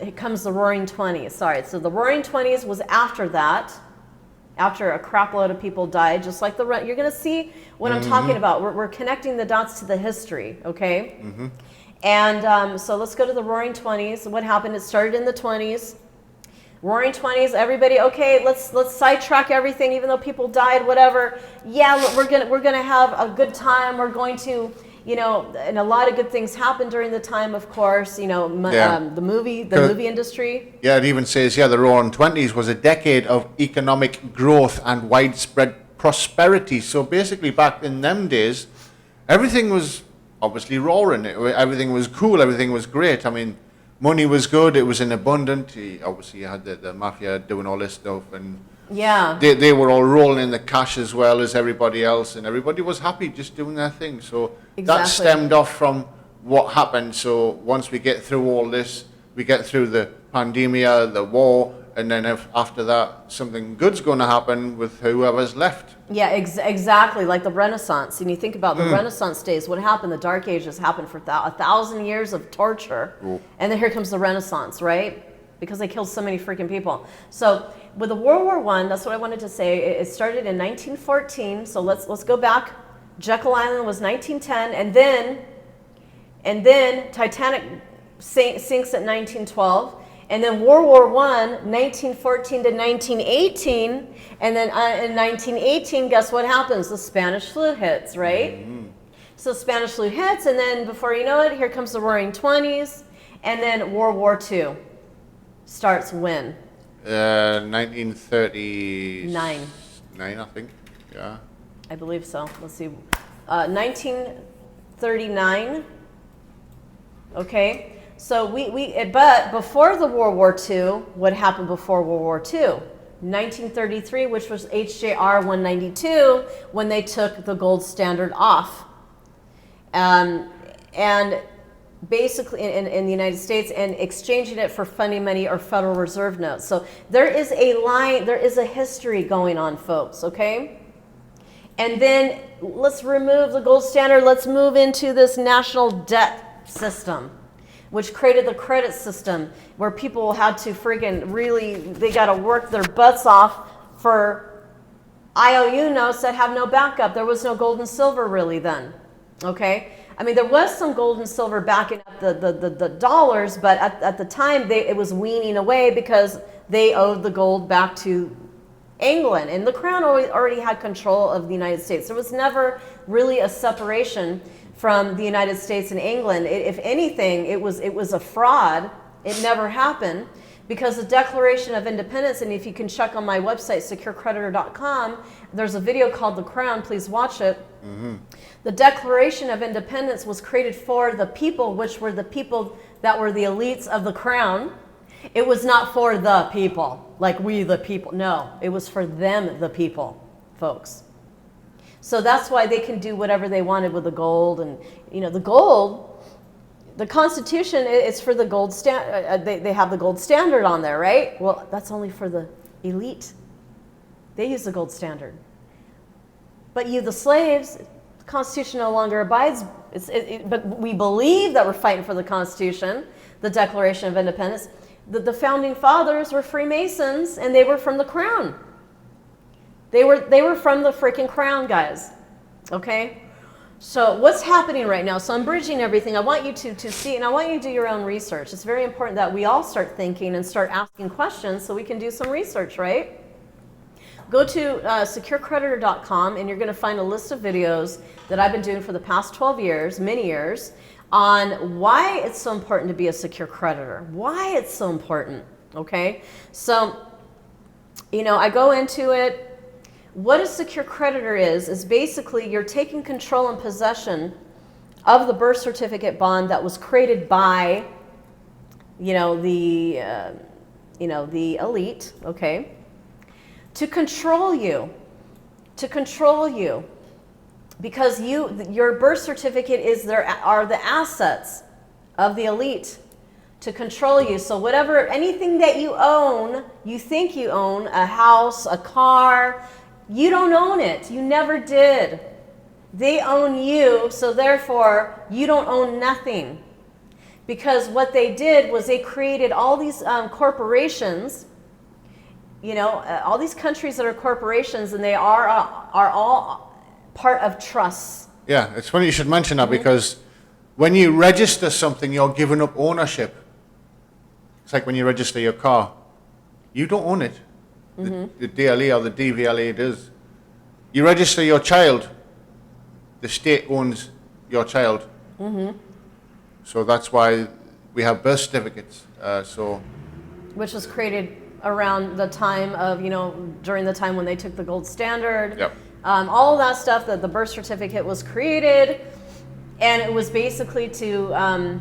it comes the Roaring Twenties. Sorry, so the Roaring Twenties was after that, after a crap load of people died, just like you're going to see what I'm talking about. We're connecting the dots to the history, okay? Mm-hmm. And so let's go to the Roaring Twenties. What happened? It started in the 20s. Roaring Twenties. Everybody, okay? Let's sidetrack everything, even though people died, whatever. Yeah, we're gonna have a good time. We're going to, and a lot of good things happened during the time, of course. The movie industry. Yeah, it even says the Roaring Twenties was a decade of economic growth and widespread prosperity. So basically, back in them days, everything was obviously roaring. Everything was cool. Everything was great. I mean, money was good. It was in abundance. Obviously, you had the mafia doing all this stuff, and they were all rolling in the cash as well as everybody else, and everybody was happy just doing their thing. So that stemmed off from what happened. So once we get through all this, we get through the pandemia, the war, and then after that, something good's going to happen with whoever's left. Yeah, exactly, like the Renaissance. And you think about the Renaissance days, what happened? The Dark Ages happened for 1,000 years of torture. Ooh. And then here comes the Renaissance, right? Because they killed so many freaking people. So with the World War I, that's what I wanted to say. It started in 1914. So let's go back. Jekyll Island was 1910, and then Titanic sinks at 1912. And then World War I, 1914 to 1918, and then in 1918, guess what happens? The Spanish flu hits, right? Mm-hmm. So Spanish flu hits, and then before you know it, here comes the Roaring Twenties, and then World War II starts when? 1939. I think, yeah. I believe so. Let's see. 1939, okay. So but before the World War II, what happened before World War II? 1933, which was HJR 192, when they took the gold standard off. And basically in the United States, and exchanging it for funny money or Federal Reserve notes. So there is a history going on, folks, okay? And then let's remove the gold standard. Let's move into this national debt system, which created the credit system where people had to they got to work their butts off for IOU notes that have no backup. There was no gold and silver really then, okay? I mean, there was some gold and silver backing up the dollars, but at the time, it was weaning away because they owed the gold back to England. And the Crown already had control of the United States. There was never really a separation from the United States and England. If anything, it was a fraud. It never happened because the Declaration of Independence, and if you can check on my website, securecreditor.com, there's a video called The Crown. Please watch it. Mm-hmm. The Declaration of Independence was created for the people, which were the people that were the elites of the Crown. It was not for the people, like we the people. No, it was for them, the people, folks. So that's why they can do whatever they wanted with the gold. And, the gold, the Constitution, it's for the gold standard. They have the gold standard on there, right? Well, that's only for the elite. They use the gold standard. But you, the slaves, the Constitution no longer abides. But we believe that we're fighting for the Constitution, the Declaration of Independence. The Founding Fathers were Freemasons, and they were from the Crown. They were from the freaking Crown, guys. Okay? So what's happening right now? So I'm bridging everything. I want you to see, and I want you to do your own research. It's very important that we all start thinking and start asking questions so we can do some research, right? Go to securecreditor.com, and you're going to find a list of videos that I've been doing for the past 12 years, many years, on why it's so important to be a secure creditor. Why it's so important. Okay? So, I go into it. What a secure creditor is basically you're taking control and possession of the birth certificate bond that was created by, the elite, okay, to control you, because your birth certificate are the assets of the elite to control you. So anything that you own, you think you own, a house, a car, you don't own it. You never did. They own you, so therefore you don't own nothing. Because what they did was they created all these corporations, all these countries that are corporations, and they are all part of trusts. Yeah, it's funny you should mention that because when you register something, you're giving up ownership. It's like when you register your car. You don't own it. The DLE or the DVLA does. You register your child, the state owns your child. So that's why we have birth certificates. Which was created around the time of, during the time when they took the gold standard. Yep. All of that stuff, that the birth certificate was created, and it was basically to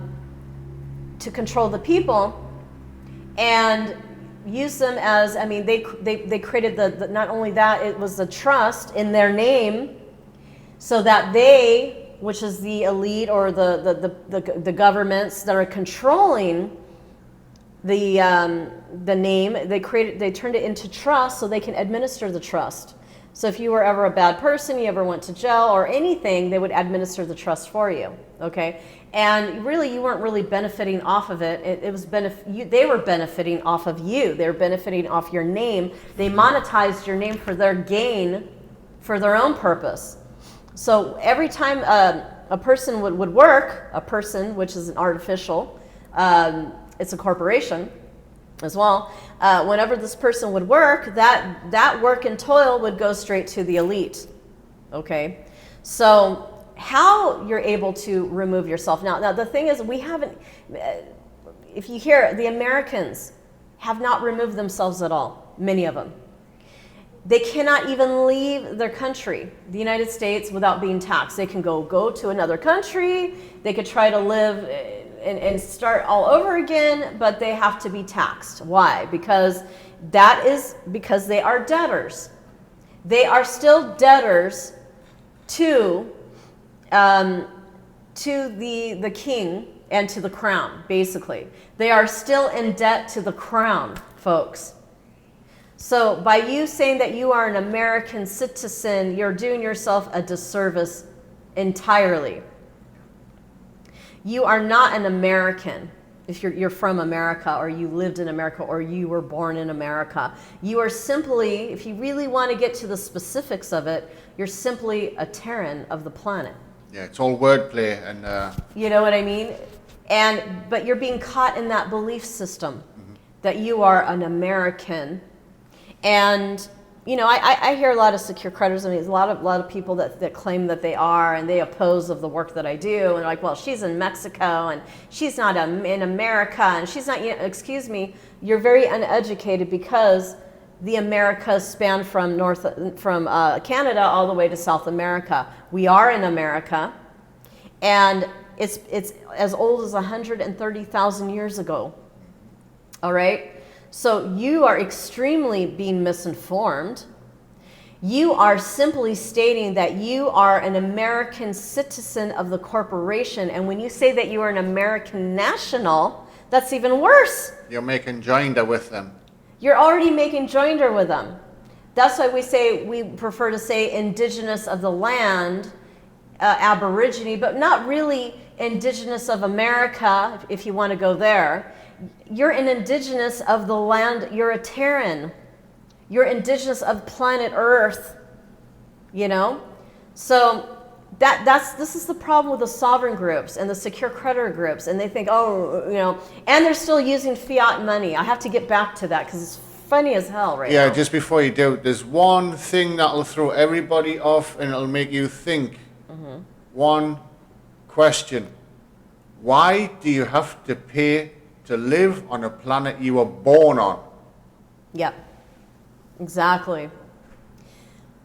control the people and use them as, they created the not only that, it was the trust in their name, so that they, which is the elite or the governments that are controlling the name, they turned it into trust so they can administer the trust. So if you were ever a bad person, you ever went to jail or anything, they would administer the trust for you, okay? And really, you weren't really benefiting off of it. They were benefiting off of you. They were benefiting off your name. They monetized your name for their gain, for their own purpose. So every time a person would work, a person, which is an artificial, it's a corporation as well, whenever this person would work, that work and toil would go straight to the elite, okay? So how you're able to remove yourself. Now the thing is, we haven't, if you hear, the Americans have not removed themselves at all, many of them. They cannot even leave their country, the United States, without being taxed. They can go to another country, they could try to live and start all over again, but they have to be taxed. Why? Because they are debtors. They are still debtors to the king and to the crown, basically. They are still in debt to the crown, folks. So by you saying that you are an American citizen, you're doing yourself a disservice entirely. You are not an American if you're from America, or you lived in America, or you were born in America. You are simply, if you really want to get to the specifics of it, you're simply a Terran of the planet. Yeah, it's all wordplay and. You know what I mean? But you're being caught in that belief system that you are an American. And I hear a lot of secure creditors. There's a lot of people that claim that they are, and they oppose of the work that I do. And they're like, well, she's in Mexico, and she's not in America, and she's not. Excuse me, you're very uneducated, because the Americas span from Canada all the way to South America. We are in America, and it's as old as 130,000 years ago. All right. So you are extremely being misinformed. You are simply stating that you are an American citizen of the corporation. And when you say that you are an American national, that's even worse. You're making joinder with them. You're already making joinder with them. That's why we prefer to say indigenous of the land, Aborigine, but not really indigenous of America, if you want to go there. You're an indigenous of the land. You're a Terran. You're indigenous of planet Earth. So this is the problem with the sovereign groups and the secure creditor groups, and they think, and they're still using fiat money. I have to get back to that because it's funny as hell right now. Yeah, just before you do, there's one thing that'll throw everybody off and it'll make you think. One question: why do you have to pay to live on a planet you were born on. Yep, exactly.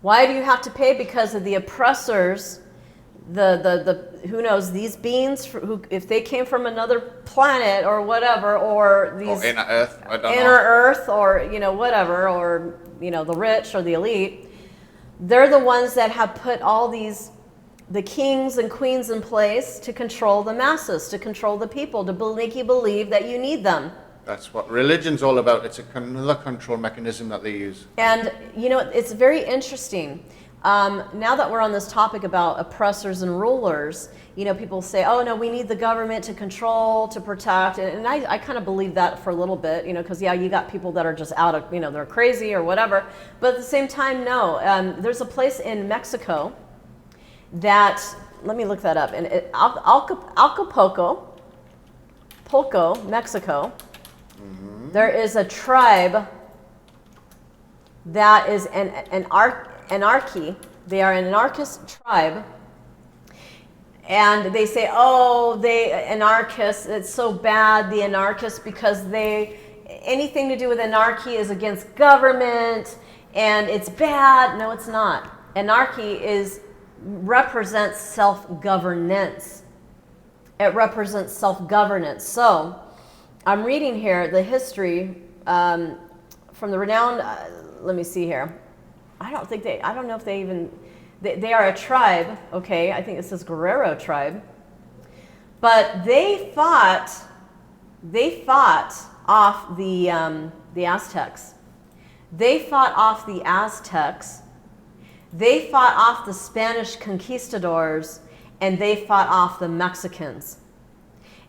Why do you have to pay? Because of the oppressors, the who knows, these beings, who, if they came from another planet or whatever, or these... Or inner Earth, I don't know. Inner Earth, or, whatever, or, the rich or the elite, they're the ones that have put all the kings and queens in place to control the masses, to control the people, to make you believe that you need them. That's what religion's all about. It's another control mechanism that they use. And, it's very interesting. Now that we're on this topic about oppressors and rulers, people say, oh, no, we need the government to control, to protect. And I kind of believe that for a little bit, because, you got people that are just out of, they're crazy or whatever. But at the same time, no. There's a place in Mexico that, let me look that up, in Acapulco, Mexico. Mm-hmm. There is a tribe that is anarchy. They are an anarchist tribe. And they say, oh, they anarchists, it's so bad, the anarchists, because anything to do with anarchy is against government, and it's bad. No, it's not. Anarchy represents self-governance. It represents self-governance. So, I'm reading here the history from the renowned, let me see here. I don't know if they even, they are a tribe, okay? I think it says Guerrero tribe. But they fought off the Aztecs. They fought off the Aztecs. They fought off the Spanish conquistadors, and they fought off the Mexicans.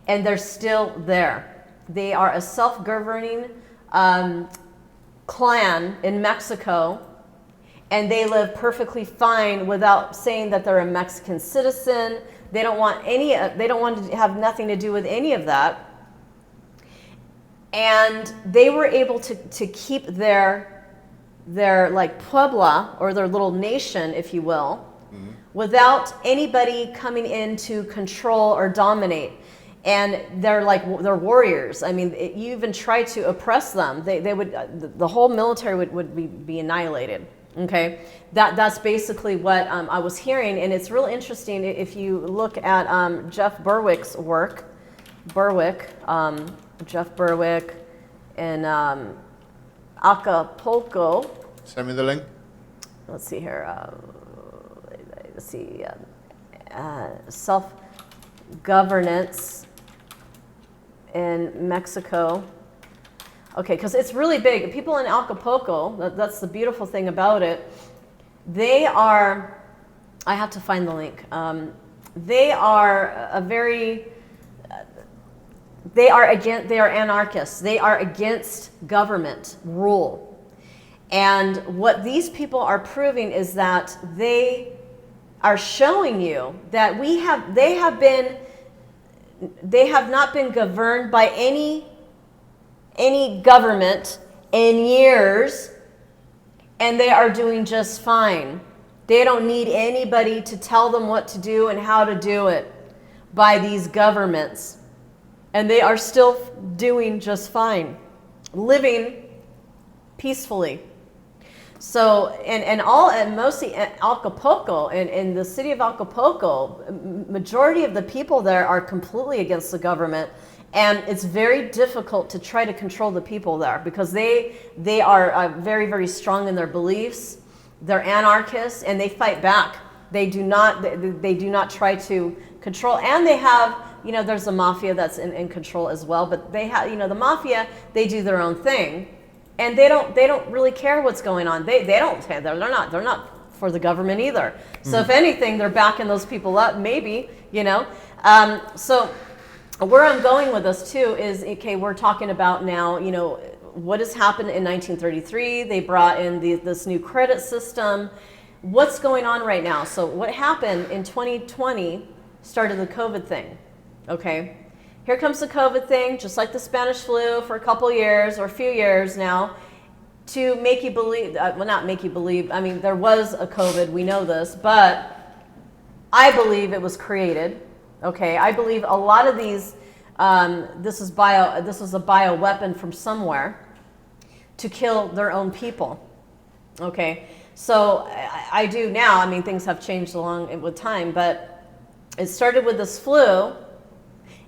And they're still there. They are a self-governing clan in Mexico, and they live perfectly fine without saying that they're a Mexican citizen. They don't want to have nothing to do with any of that. And they were able to keep their like Puebla, or their little nation, if you will, mm-hmm. without anybody coming in to control or dominate. And they're warriors. I mean, you even try to oppress them, they would, the whole military would be annihilated. Okay, that's basically what I was hearing, and it's real interesting if you look at Jeff Berwick's work, Jeff Berwick in Acapulco. Send me the link. Let's see here. Let's see. Self-governance in Mexico. Okay, because it's really big. People in Acapulco, that's the beautiful thing about it. They are, I have to find the link. They are they are anarchists. They are against government rule. And what these people are proving is that they are showing you that they have not been governed by any government in years, and they are doing just fine. They don't need anybody to tell them what to do and how to do it by these governments. And they are still doing just fine, living peacefully. So, and mostly Acapulco, in the city of Acapulco, majority of the people there are completely against the government. And it's very difficult to try to control the people there because they are very, very strong in their beliefs. They're anarchists, and they fight back. They do not try to control. And they have, there's a mafia that's in control as well. But they have, the mafia, they do their own thing, and they don't really care what's going on. They're not for the government either. So if anything, they're backing those people up. Maybe, so. Where I'm going with this too is, okay, we're talking about now, what has happened in 1933. They brought in this new credit system. What's going on right now? So what happened in 2020 started the COVID thing, okay? Here comes the COVID thing, just like the Spanish flu for a couple years or a few years now, to make you believe, well, not make you believe, I mean, there was a COVID, we know this, but I believe it was created. Okay, I believe a lot of these this is a bio weapon from somewhere to kill their own people. Okay, so I do now. I mean, things have changed along with time, but it started with this flu,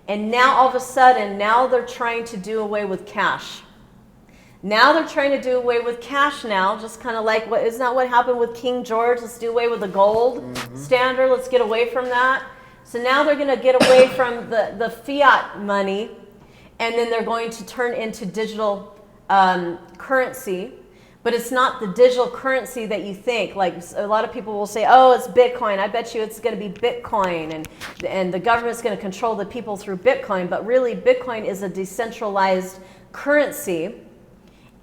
and now all of a sudden, now they're trying to do away with cash. Now they're trying to do away with cash now, just kind of like, isn't that what happened with King George? Let's do away with the gold standard. Let's get away from that. So now they're going to get away from the fiat money, and then they're going to turn into digital currency. But it's not the digital currency that you think. Like a lot of people will say, oh, it's Bitcoin. I bet you it's going to be Bitcoin, and the government's going to control the people through Bitcoin. But really, Bitcoin is a decentralized currency,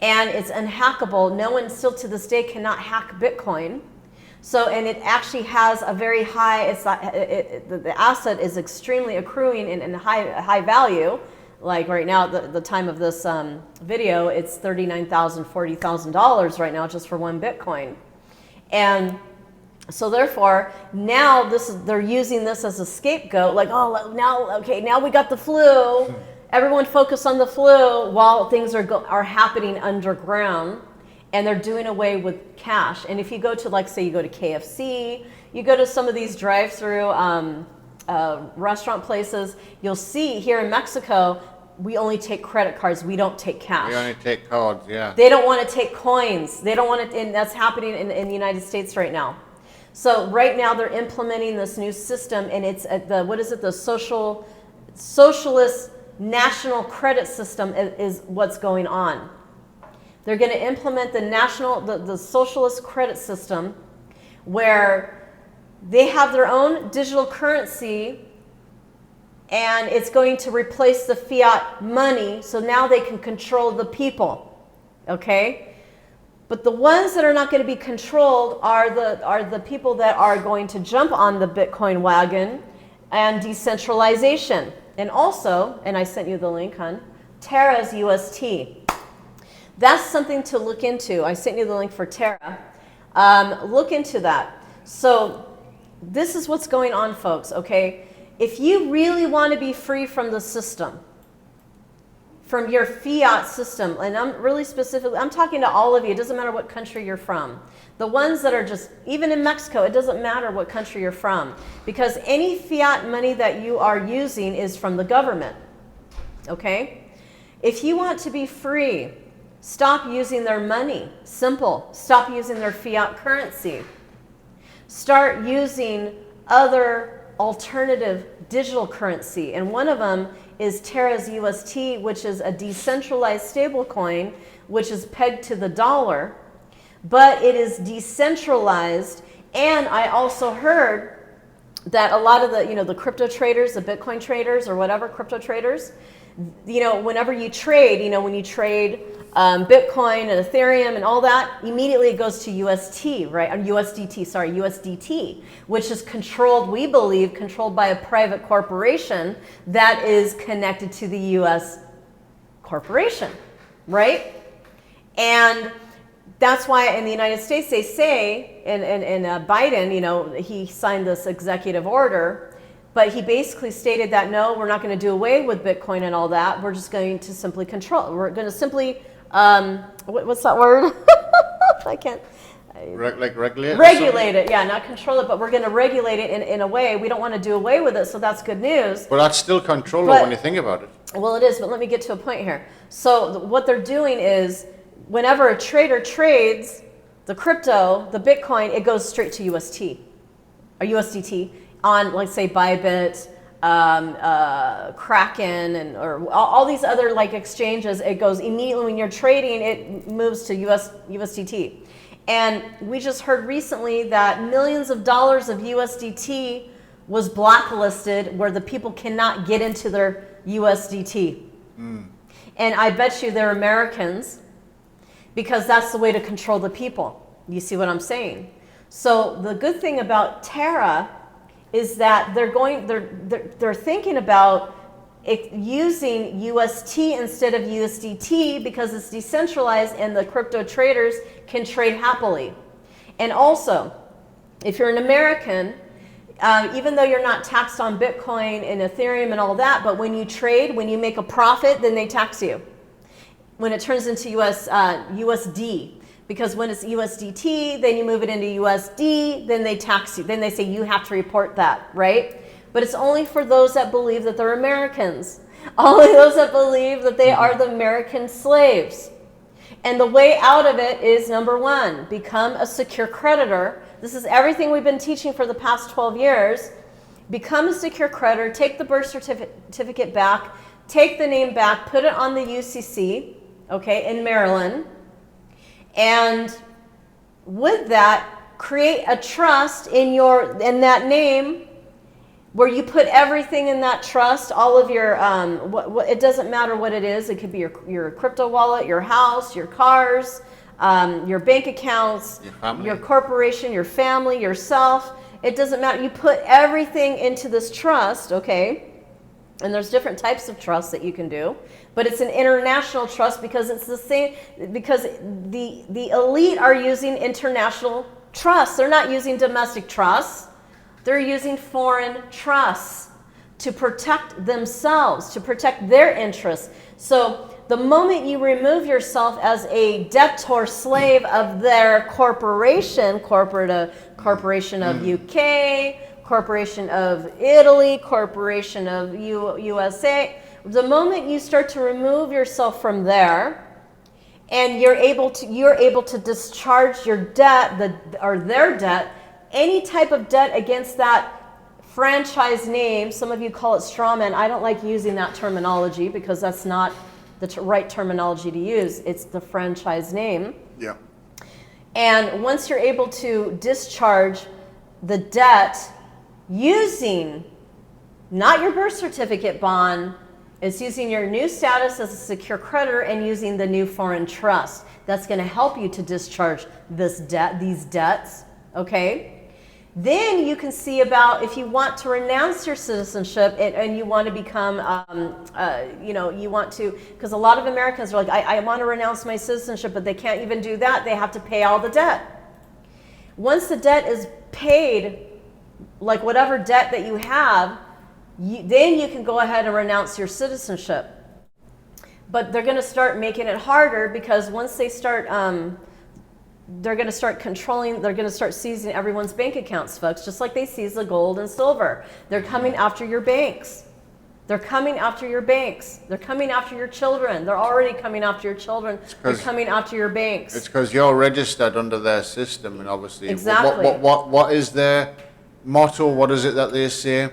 and it's unhackable. No one still to this day cannot hack Bitcoin. So, and it actually has a very high, the asset is extremely accruing in high value. Like right now, the time of this video, it's $39,000, $40,000 right now just for one Bitcoin. And so therefore, now they're using this as a scapegoat, like, oh, now we got the flu. Everyone focus on the flu while things are happening underground, and they're doing away with cash. And if you go to, like, say you go to KFC, you go to some of these drive-through restaurant places, you'll see here in Mexico, we only take credit cards. We don't take cash. We only take cards, yeah. They don't want to take coins. They don't want to, and that's happening in the United States right now. So right now they're implementing this new system, and it's at the socialist national credit system is what's going on. They're going to implement the socialist credit system, where they have their own digital currency, and it's going to replace the fiat money, so now they can control the people, okay? But the ones that are not going to be controlled are the people that are going to jump on the Bitcoin wagon and decentralization. And also, and I sent you the link, hon, Terra's UST. That's something to look into. I sent you the link for Terra. Look into that. So this is what's going on, folks, okay? If you really want to be free from the system, from your fiat system, and I'm really specifically, I'm talking to all of you, it doesn't matter what country you're from. The ones that are just, even in Mexico, it doesn't matter what country you're from, because any fiat money that you are using is from the government, okay? If you want to be free, stop using their money. Simple. Stop using their fiat currency. Start using other alternative digital currency, and one of them is Terra's UST, which is a decentralized stablecoin, which is pegged to the dollar, but it is decentralized. And I also heard that a lot of the crypto traders, the Bitcoin traders or whatever, crypto traders, whenever you trade, when you trade Bitcoin and Ethereum and all that, immediately it goes to UST, right? USDT, which is we believe, controlled by a private corporation that is connected to the US corporation, right? And that's why in the United States they say, and Biden, he signed this executive order, but he basically stated that, no, we're not going to do away with Bitcoin and all that. We're just going to simply control. We're going to simply, what's that word? I can't. Regulate? Regulate it, yeah, not control it, but we're going to regulate it in a way. We don't want to do away with it, so that's good news. But that's still control when you think about it. Well, it is, but let me get to a point here. So what they're doing is, whenever a trader trades the crypto, the Bitcoin, it goes straight to UST, or USDT. On, let's say, Bybit, Kraken, or all these other exchanges, it goes immediately when you're trading. It moves to USDT, and we just heard recently that millions of dollars of USDT was blacklisted, where the people cannot get into their USDT. And I bet you they're Americans, because that's the way to control the people. You see what I'm saying? So the good thing about Terra is that they're thinking about using UST instead of USDT, because it's decentralized and the crypto traders can trade happily. And also, if you're an American, even though you're not taxed on Bitcoin and Ethereum and all that, but when you trade, when you make a profit, then they tax you. When it turns into USD, because when it's USDT, then you move it into USD, then they tax you. Then they say you have to report that, right? But it's only for those that believe that they're Americans. Only those that believe that they are the American slaves. And the way out of it is, number one, become a secure creditor. This is everything we've been teaching for the past 12 years. Become a secure creditor, take the birth certificate back, take the name back, put it on the UCC, okay, in Maryland. And with that, create a trust in that name where you put everything in that trust, all of your, it doesn't matter what it is. It could be your crypto wallet, your house, your cars, your bank accounts, your corporation, your family, yourself. It doesn't matter. You put everything into this trust, okay? And there's different types of trusts that you can do, but it's an international trust because it's the same, because the elite are using international trusts. They're not using domestic trusts. They're using foreign trusts to protect themselves, to protect their interests. So the moment you remove yourself as a debtor slave of their corporation, corporation of UK, corporation of Italy, corporation of USA, the moment you start to remove yourself from there, and you're able to discharge your debt, or their debt, any type of debt against that franchise name. Some of you call it strawman. I don't like using that terminology because that's not the right terminology to use. It's the franchise name. Yeah. And once you're able to discharge the debt using not your birth certificate bond, it's using your new status as a secure creditor and using the new foreign trust. That's going to help you to discharge this debt, these debts, okay? Then you can see about if you want to renounce your citizenship and you want to become, you want to, because a lot of Americans are like, I want to renounce my citizenship, but they can't even do that. They have to pay all the debt. Once the debt is paid, like whatever debt that you have, then you can go ahead and renounce your citizenship. But they're going to start making it harder because once they start, they're going to start controlling, they're going to start seizing everyone's bank accounts, folks, just like they seize the gold and silver. They're coming after your banks. They're coming after your banks. They're coming after your children. They're already coming after your children. They're coming after your banks. It's because you're registered under their system, and obviously, exactly. What is their motto? What is it that they say?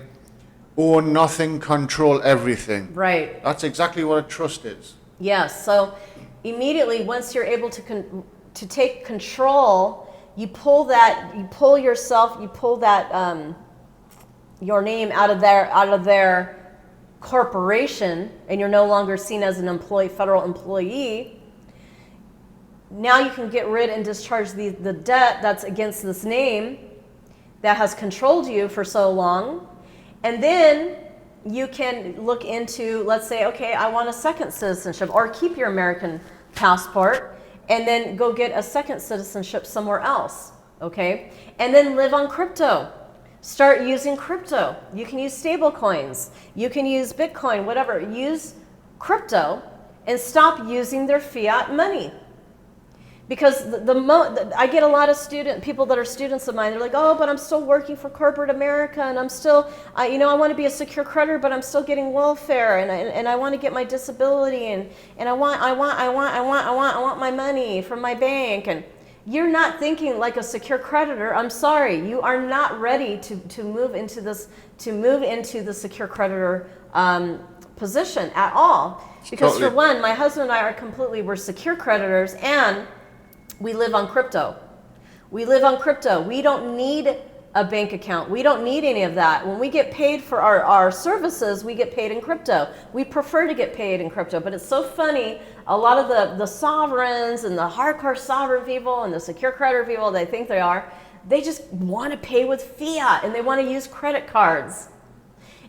Own nothing, control everything. Right. That's exactly what a trust is. Yes. So immediately, once you're able to take control, you pull your name out of their corporation, and you're no longer seen as an federal employee. Now you can get rid and discharge the debt that's against this name that has controlled you for so long. And then you can look into, let's say, okay, I want a second citizenship, or keep your American passport and then go get a second citizenship somewhere else, okay? And then live on crypto. Start using crypto. You can use stable coins. You can use Bitcoin, whatever. Use crypto and stop using their fiat money. Because I get a lot of people that are students of mine. They're like, oh, but I'm still working for corporate America, and I'm still, I want to be a secure creditor, but I'm still getting welfare, and I want to get my disability, and I want my money from my bank. And you're not thinking like a secure creditor. I'm sorry, you are not ready to move into the secure creditor position at all. Because for one, my husband and I we're secure creditors, and we live on crypto. We live on crypto. We don't need a bank account. We don't need any of that. When we get paid for our services, we get paid in crypto. We prefer to get paid in crypto, but it's so funny. A lot of the sovereigns and the hardcore sovereign people and the secure creditor people, they think they just want to pay with fiat, and they want to use credit cards.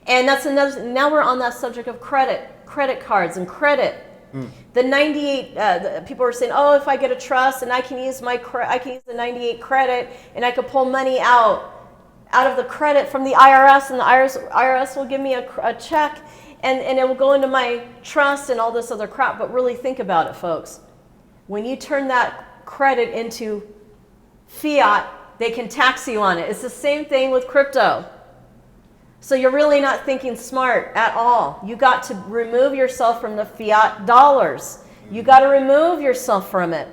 And that's now we're on that subject of credit cards and credit. The 98 people were saying, oh, if I get a trust and I can use the 98 credit and I could pull money out out of the credit from the IRS, and the IRS will give me a check, and it will go into my trust and all this other crap. But really think about it, folks. When you turn that credit into fiat, they can tax you on it. It's the same thing with crypto. So you're really not thinking smart at all. You got to remove yourself from the fiat dollars. You got to remove yourself from it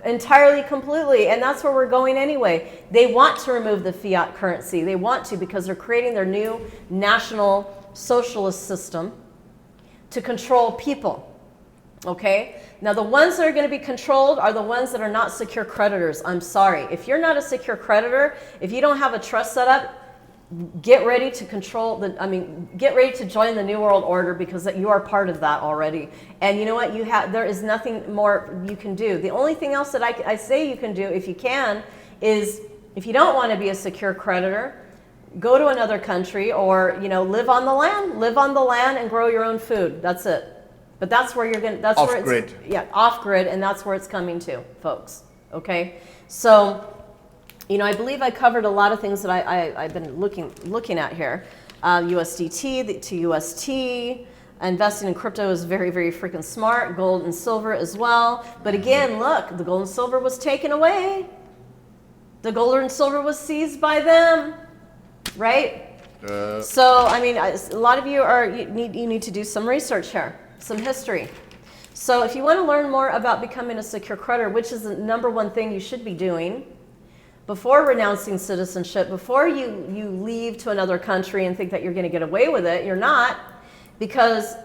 entirely, completely. And that's where we're going anyway. They want to remove the fiat currency. They want to, because they're creating their new national socialist system to control people. Okay? Now, the ones that are going to be controlled are the ones that are not secure creditors. I'm sorry. If you're not a secure creditor, if you don't have a trust set up, get ready to get ready to join the New World Order, because you are part of that already. And you know what? There is nothing more you can do. The only thing else that I say you can do, if you can, is if you don't want to be a secure creditor, go to another country, or live on the land and grow your own food. That's it. But that's where you're going. That's off where it's grid. Yeah, off grid, and that's where it's coming to, folks. Okay, so. I believe I covered a lot of things that I've been looking at here. USDT to UST, investing in crypto is very, very freaking smart. Gold and silver as well. But again, look, the gold and silver was taken away. The gold and silver was seized by them, right? So, a lot of you need to do some research here, some history. So if you want to learn more about becoming a secure creditor, which is the number one thing you should be doing, before renouncing citizenship, before you leave to another country and think that you're going to get away with it, you're not, because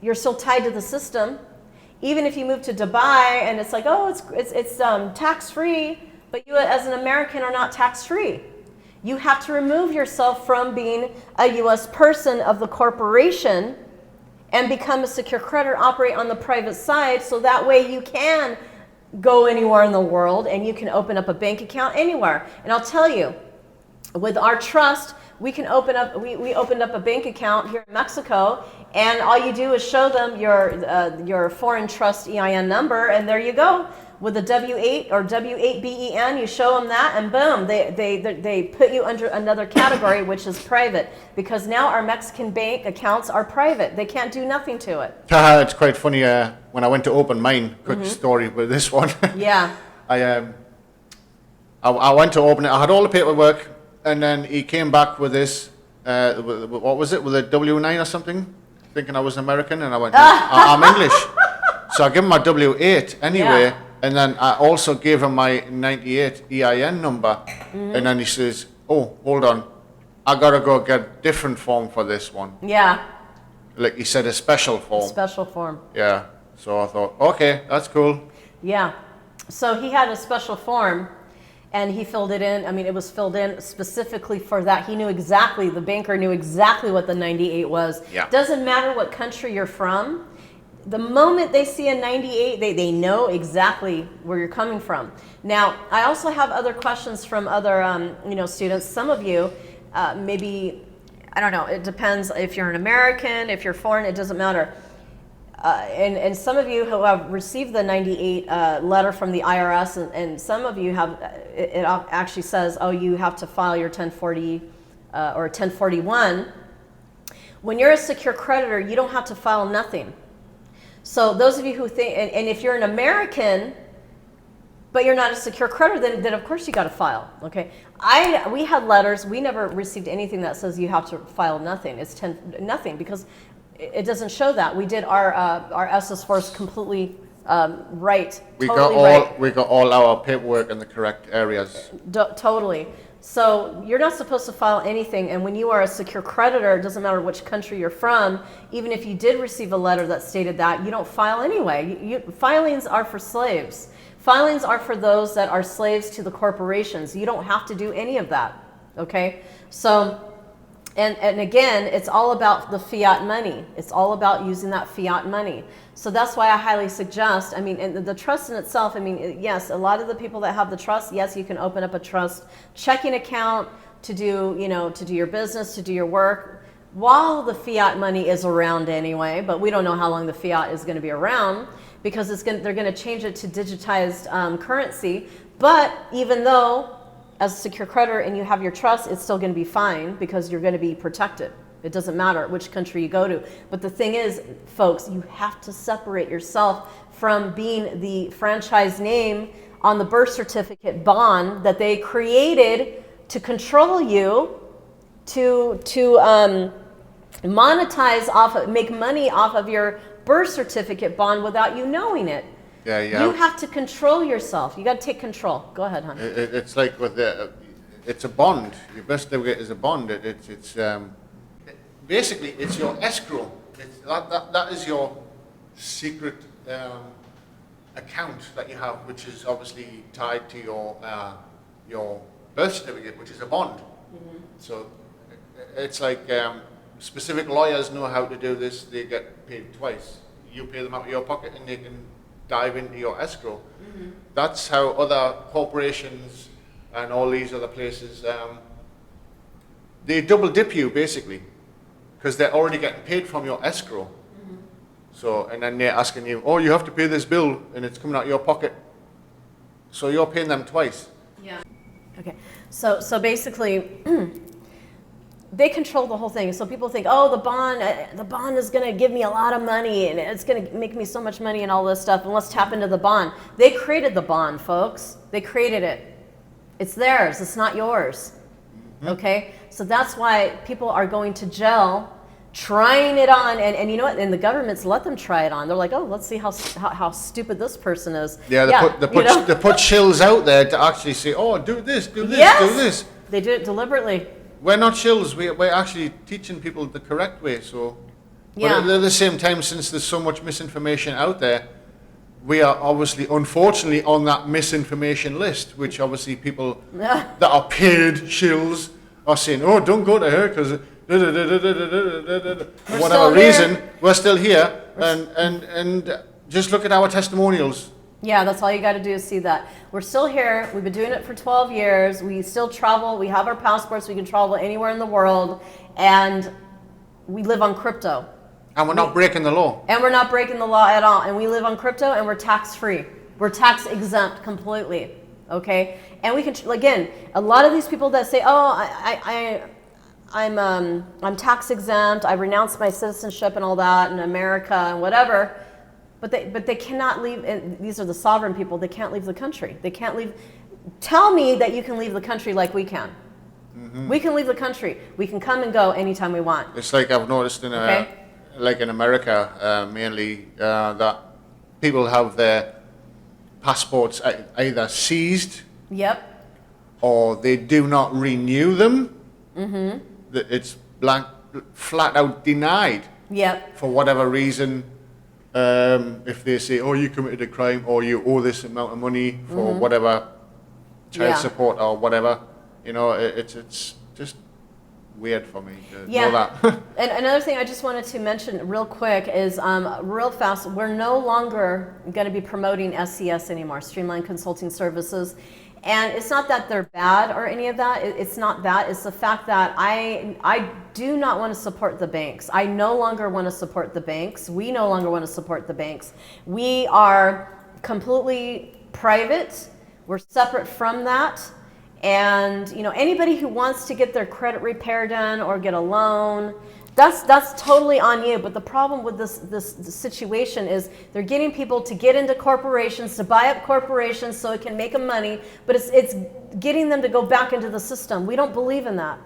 you're still tied to the system. Even if you move to Dubai and it's like, oh, it's tax-free, but you as an American are not tax-free. You have to remove yourself from being a U.S. person of the corporation and become a secure creditor, operate on the private side, so that way you can go anywhere in the world and you can open up a bank account anywhere. And I'll tell you, with our trust, we can open up. We opened up a bank account here in Mexico, and all you do is show them your foreign trust EIN number, and there you go. With a W8 or W8BEN, you show them that, and boom, they put you under another category, which is private, because now our Mexican bank accounts are private. They can't do nothing to it. It's quite funny. When I went to open mine, quick story with this one. Yeah. I went to open it. I had all the paperwork, and then he came back with this. What was it? With a W9 or something? Thinking I was American, and I went, I'm English. So I gave him my W8 anyway. Yeah. And then I also gave him my 98 EIN number. And then he says, oh, hold on. I got to go get a different form for this one. Yeah. Like he said, a special form. A special form. Yeah. So I thought, okay, that's cool. Yeah. So he had a special form, and he filled it in. It was filled in specifically for that. He knew exactly, the banker knew exactly what the 98 was. Yeah. Doesn't matter what country you're from. The moment they see a 98, they know exactly where you're coming from. Now, I also have other questions from other students. Some of you, maybe, I don't know, it depends if you're an American, if you're foreign, it doesn't matter. And some of you who have received the 98 letter from the IRS, and some of you have, it actually says, oh, you have to file your 1040 or 1041. When you're a secure creditor, you don't have to file nothing. So those of you who think, and if you're an American, but you're not a secure creditor, then of course you got to file. Okay, we had letters. We never received anything that says you have to file nothing. It's nothing, because it doesn't show that. We did our SS4s completely right. We got all our paperwork in the correct areas. Totally. So you're not supposed to file anything, and when you are a secure creditor, it doesn't matter which country you're from, even if you did receive a letter that stated that, you don't file anyway. Filings are for slaves. Filings are for those that are slaves to the corporations. You don't have to do any of that, okay? So, and again, it's all about the fiat money. It's all about using that fiat money. So that's why I highly suggest, and the trust in itself, yes, a lot of the people that have the trust, yes, you can open up a trust checking account to do, to do your business, to do your work, while the fiat money is around anyway, but we don't know how long the fiat is going to be around, because they're going to change it to digitized currency. But even though as a secure creditor and you have your trust, it's still going to be fine because you're going to be protected. It doesn't matter which country you go to. But the thing is, folks, you have to separate yourself from being the franchise name on the birth certificate bond that they created to control you, to monetize off of, make money off of your birth certificate bond without you knowing it. Yeah. You have to control yourself. You got to take control. Go ahead, hon. It's like with it's a bond. Your birth certificate is a bond. It's basically it's your escrow. That is your secret account that you have, which is obviously tied to your birth certificate, which is a bond. Mm-hmm. So it's like specific lawyers know how to do this. They get paid twice. You pay them out of your pocket, and they can dive into your escrow. Mm-hmm. That's how other corporations and all these other places they double dip you basically, because they're already getting paid from your escrow. Mm-hmm. So, and then they're asking you, oh, you have to pay this bill, and it's coming out of your pocket. So you're paying them twice. Yeah. Okay. So basically, they control the whole thing. So people think, oh, the bond is going to give me a lot of money, and it's going to make me so much money and all this stuff, and let's tap into the bond. They created the bond, folks. They created it. It's theirs. It's not yours. Mm-hmm. Okay? So that's why people are going to jail trying it on, and you know what? And the governments let them try it on. They're like, oh, let's see how stupid this person is. Yeah, they put shills out there to actually say, oh, do this, do this, yes! do this. They do it deliberately. We're not shills. We're actually teaching people the correct way. So, yeah. But at the same time, since there's so much misinformation out there, we are obviously, unfortunately, on that misinformation list, which obviously people that are paid shills are saying, oh, don't go to her because whatever reason, we're still here. And just look at our testimonials. Yeah, that's all you got to do is see that. We're still here. We've been doing it for 12 years. We still travel. We have our passports. We can travel anywhere in the world. And we live on crypto. And we're not breaking the law. And we're not breaking the law at all. And we live on crypto, and we're tax-free. We're tax-exempt completely. Okay? And we can, again, a lot of these people that say, oh, I'm tax-exempt. I renounced my citizenship and all that in America and whatever. But they cannot leave, and these are the sovereign people, they can't leave the country. They can't leave. Tell me that you can leave the country like we can. Mm-hmm. We can leave the country. We can come and go anytime we want. It's like I've noticed in like in America mainly, that people have their passports either seized, yep, or they do not renew them. Mm-hmm. That it's flat out denied. Yep. For whatever reason. If they say, oh, you committed a crime, or you owe this amount of money for mm-hmm. whatever child support or whatever, you know, it's just weird for me to know that. And another thing I just wanted to mention real quick is real fast, we're no longer going to be promoting SCS anymore, Streamline Consulting Services. And it's not that they're bad or any of that. It's not that. It's the fact that I do not want to support the banks. I no longer want to support the banks. We no longer want to support the banks. We are completely private. We're separate from that. And you know, anybody who wants to get their credit repair done or get a loan, that's totally on you. But the problem with this situation is they're getting people to get into corporations, to buy up corporations so it can make them money, but it's getting them to go back into the system. We don't believe in that.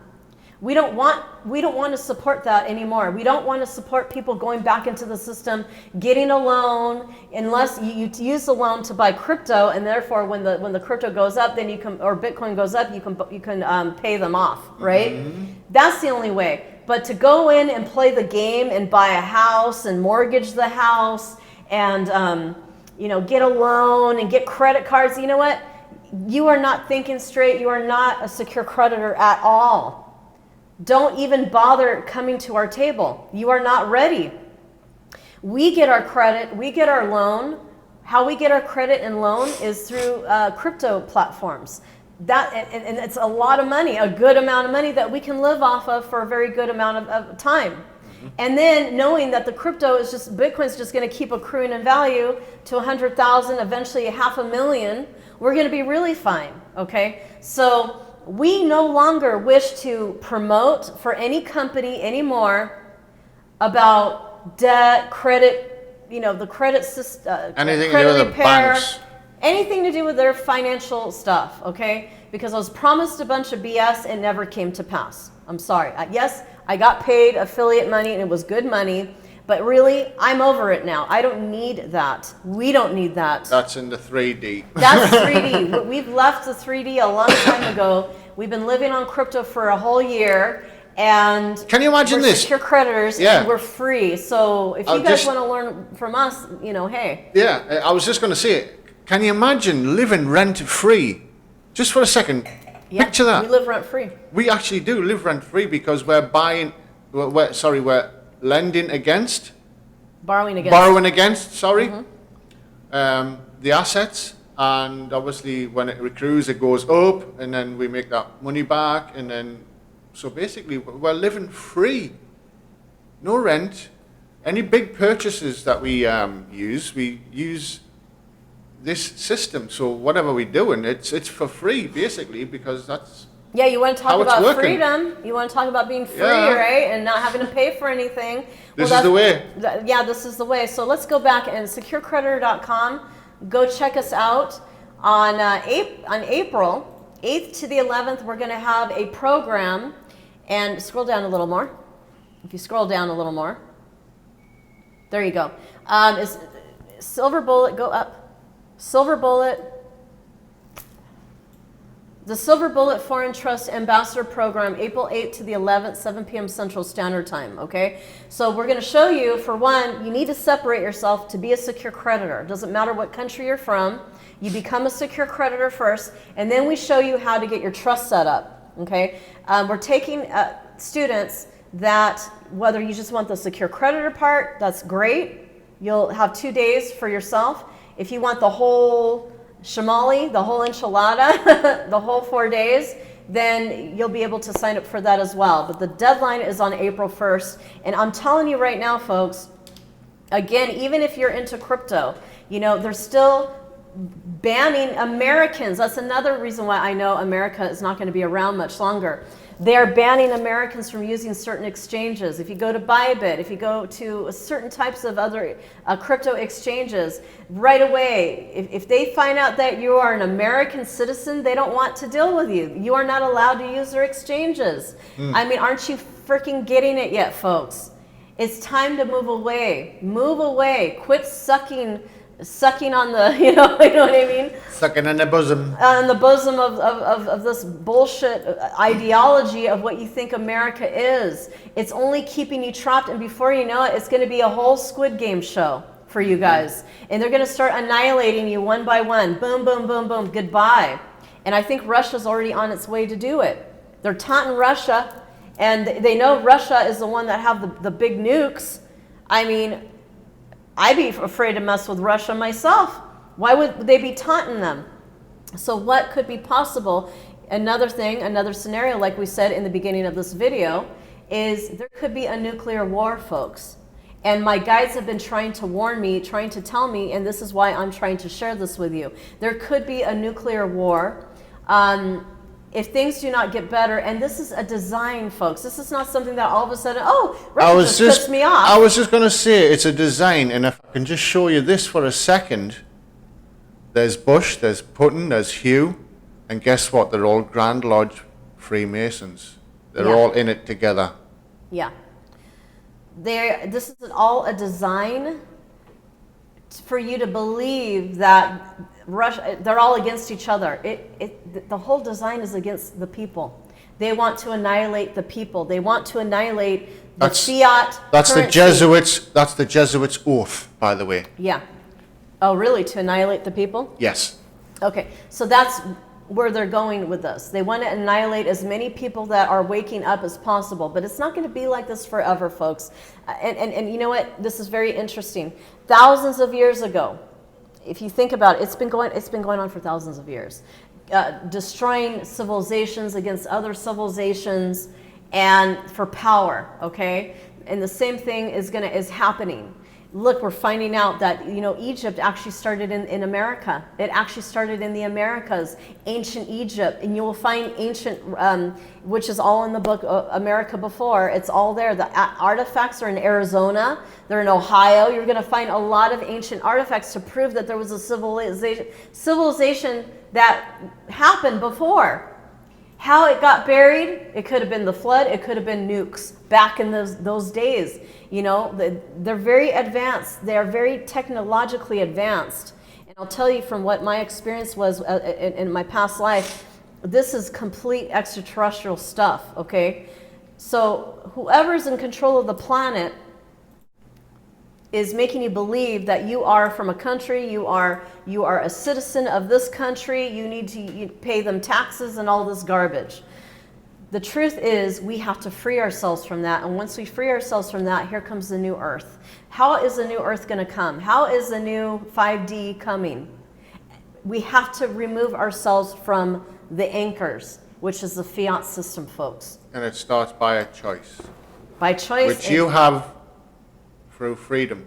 We don't want to support that anymore. We don't want to support people going back into the system, getting a loan, unless you use the loan to buy crypto, and therefore when the crypto goes up, then you can, or Bitcoin goes up, you can pay them off, right? Mm-hmm. That's the only way. But to go in and play the game and buy a house and mortgage the house and get a loan and get credit cards, you know what? You are not thinking straight. You are not a secure creditor at all. Don't even bother coming to our table. You are not ready. We get our credit, we get our loan. How we get our credit and loan is through crypto platforms. And it's a lot of money, a good amount of money that we can live off of for a very good amount of time. Mm-hmm. And then knowing that the crypto is just, Bitcoin's just going to keep accruing in value to 100,000, eventually 500,000. we're going to be really fine, okay? So we no longer wish to promote for any company anymore about debt, credit, the credit system, Anything to do credit with the repair, banks. anything to do with their financial stuff, okay? Because I was promised a bunch of BS and never came to pass. I'm sorry. Yes, I got paid affiliate money and it was good money, but really, I'm over it now. I don't need that. We don't need that. That's in the 3D. That's 3D. We've left the 3D a long time ago. We've been living on crypto for a whole year, and Can you imagine we're this? secure creditors, Yeah. and we're free. So if you I'll guys just- want to learn from us, hey. Yeah, I was just going to say, can you imagine living rent-free? Just for a second, Yeah, picture that. We live rent free. We actually do live rent-free because we're lending against, Borrowing against. borrowing against, the assets. And obviously when it accrues, it goes up, and then we make that money back. And then, so basically we're living free. No rent. Any big purchases that we use this system. So whatever we're doing, it's for free basically, because that's Yeah, you want to talk How it's about working. freedom. You want to talk about being free, Yeah. right? And not having to pay for anything. This is the way. Yeah, this is the way. So let's go back and securecreditor.com. Go check us out on April 8th to the 11th. We're going to have a program. And scroll down a little more. If you scroll down a little more. There you go. Is Silver Bullet, go up. Silver Bullet. The Silver Bullet Foreign Trust Ambassador Program, April 8th to the 11th, 7 p.m. Central Standard Time, okay? So we're going to show you, for one, you need to separate yourself to be a secure creditor. It doesn't matter what country you're from. You become a secure creditor first, and then we show you how to get your trust set up, okay? We're taking students that, whether you just want the secure creditor part, that's great. You'll have 2 days for yourself. If you want the whole shamali, the whole enchilada, the whole 4 days, then you'll be able to sign up for that as well. But the deadline is on April 1st. And I'm telling you right now, folks, again, even if you're into crypto, they're still banning Americans. That's another reason why I know America is not going to be around much longer. They're banning Americans from using certain exchanges. If you go to Bybit, if you go to certain types of other crypto exchanges, right away, if they find out that you are an American citizen, they don't want to deal with you. You are not allowed to use their exchanges. I mean, aren't you freaking getting it yet, folks? It's time to move away. Move away. Quit sucking on the, you know what I mean? sucking in the bosom. In the bosom of this bullshit ideology of what you think America is. It's only keeping you trapped, and before you know it, it's going to be a whole Squid Game show for you guys. And they're going to start annihilating you one by one. Boom, boom, boom, boom, goodbye. And I think Russia's already on its way to do it. They're taunting Russia, and they know Russia is the one that have the big nukes. I mean, I'd be afraid to mess with Russia myself. Why would they be taunting them? So what could be possible? Another thing, another scenario, like we said in the beginning of this video, is there could be a nuclear war, folks. And my guides have been trying to warn me, trying to tell me, and this is why I'm trying to share this with you. There could be a nuclear war. If things do not get better, and this is a design, folks. This is not something that all of a sudden, Russia just pissed me off. I was just going to say it's a design, and if I can just show you this for a second. There's Bush, there's Putin, there's Hugh, and guess what? They're all Grand Lodge Freemasons. They're Yeah. all in it together. Yeah. This is all a design for you to believe that Russia, they're all against each other. The whole design is against the people. They want to annihilate the people. They want to annihilate the fiat That's currency. the Jesuits. That's the Jesuits' oath, by the way. Yeah. Oh, really? To annihilate the people? Yes. Okay. So that's where they're going with this. They want to annihilate as many people that are waking up as possible. But it's not going to be like this forever, folks. And you know what? This is very interesting. Thousands of years ago, if you think about it, it's been going on for thousands of years. Destroying civilizations against other civilizations and for power, okay? And the same thing is happening. look, we're finding out that, you know, Egypt actually started in America. It actually started in the Americas, ancient Egypt. And you will find ancient, which is all in the book America Before. It's all there. The artifacts are in Arizona. They're in Ohio. You're going to find a lot of ancient artifacts to prove that there was a civilization that happened before. How it got buried, it could have been the flood, it could have been nukes back in those days. You know, they're very advanced. They are very technologically advanced. And I'll tell you from what my experience was in my past life, this is complete extraterrestrial stuff, okay? So whoever's in control of the planet is making you believe that you are from a country, you are a citizen of this country, you need to pay them taxes and all this garbage. The truth is we have to free ourselves from that, and once we free ourselves from that, here comes the new earth. How is the new earth going to come? How is the new 5D coming? We have to remove ourselves from the anchors, which is the fiat system, folks. And it starts by a choice. By choice. Which you have through freedom.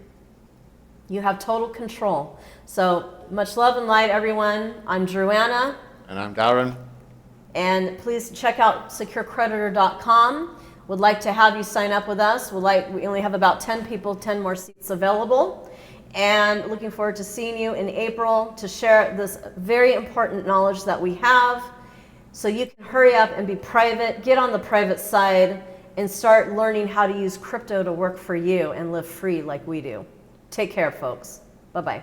You have total control. So much love and light, everyone. I'm Druanna. And I'm Darren. And please check out securecreditor.com. Would like to have you sign up with us. We only have about 10 people, 10 more seats available. And looking forward to seeing you in April to share this very important knowledge that we have. So you can hurry up and be private, get on the private side, and start learning how to use crypto to work for you and live free like we do. Take care, folks. Bye-bye.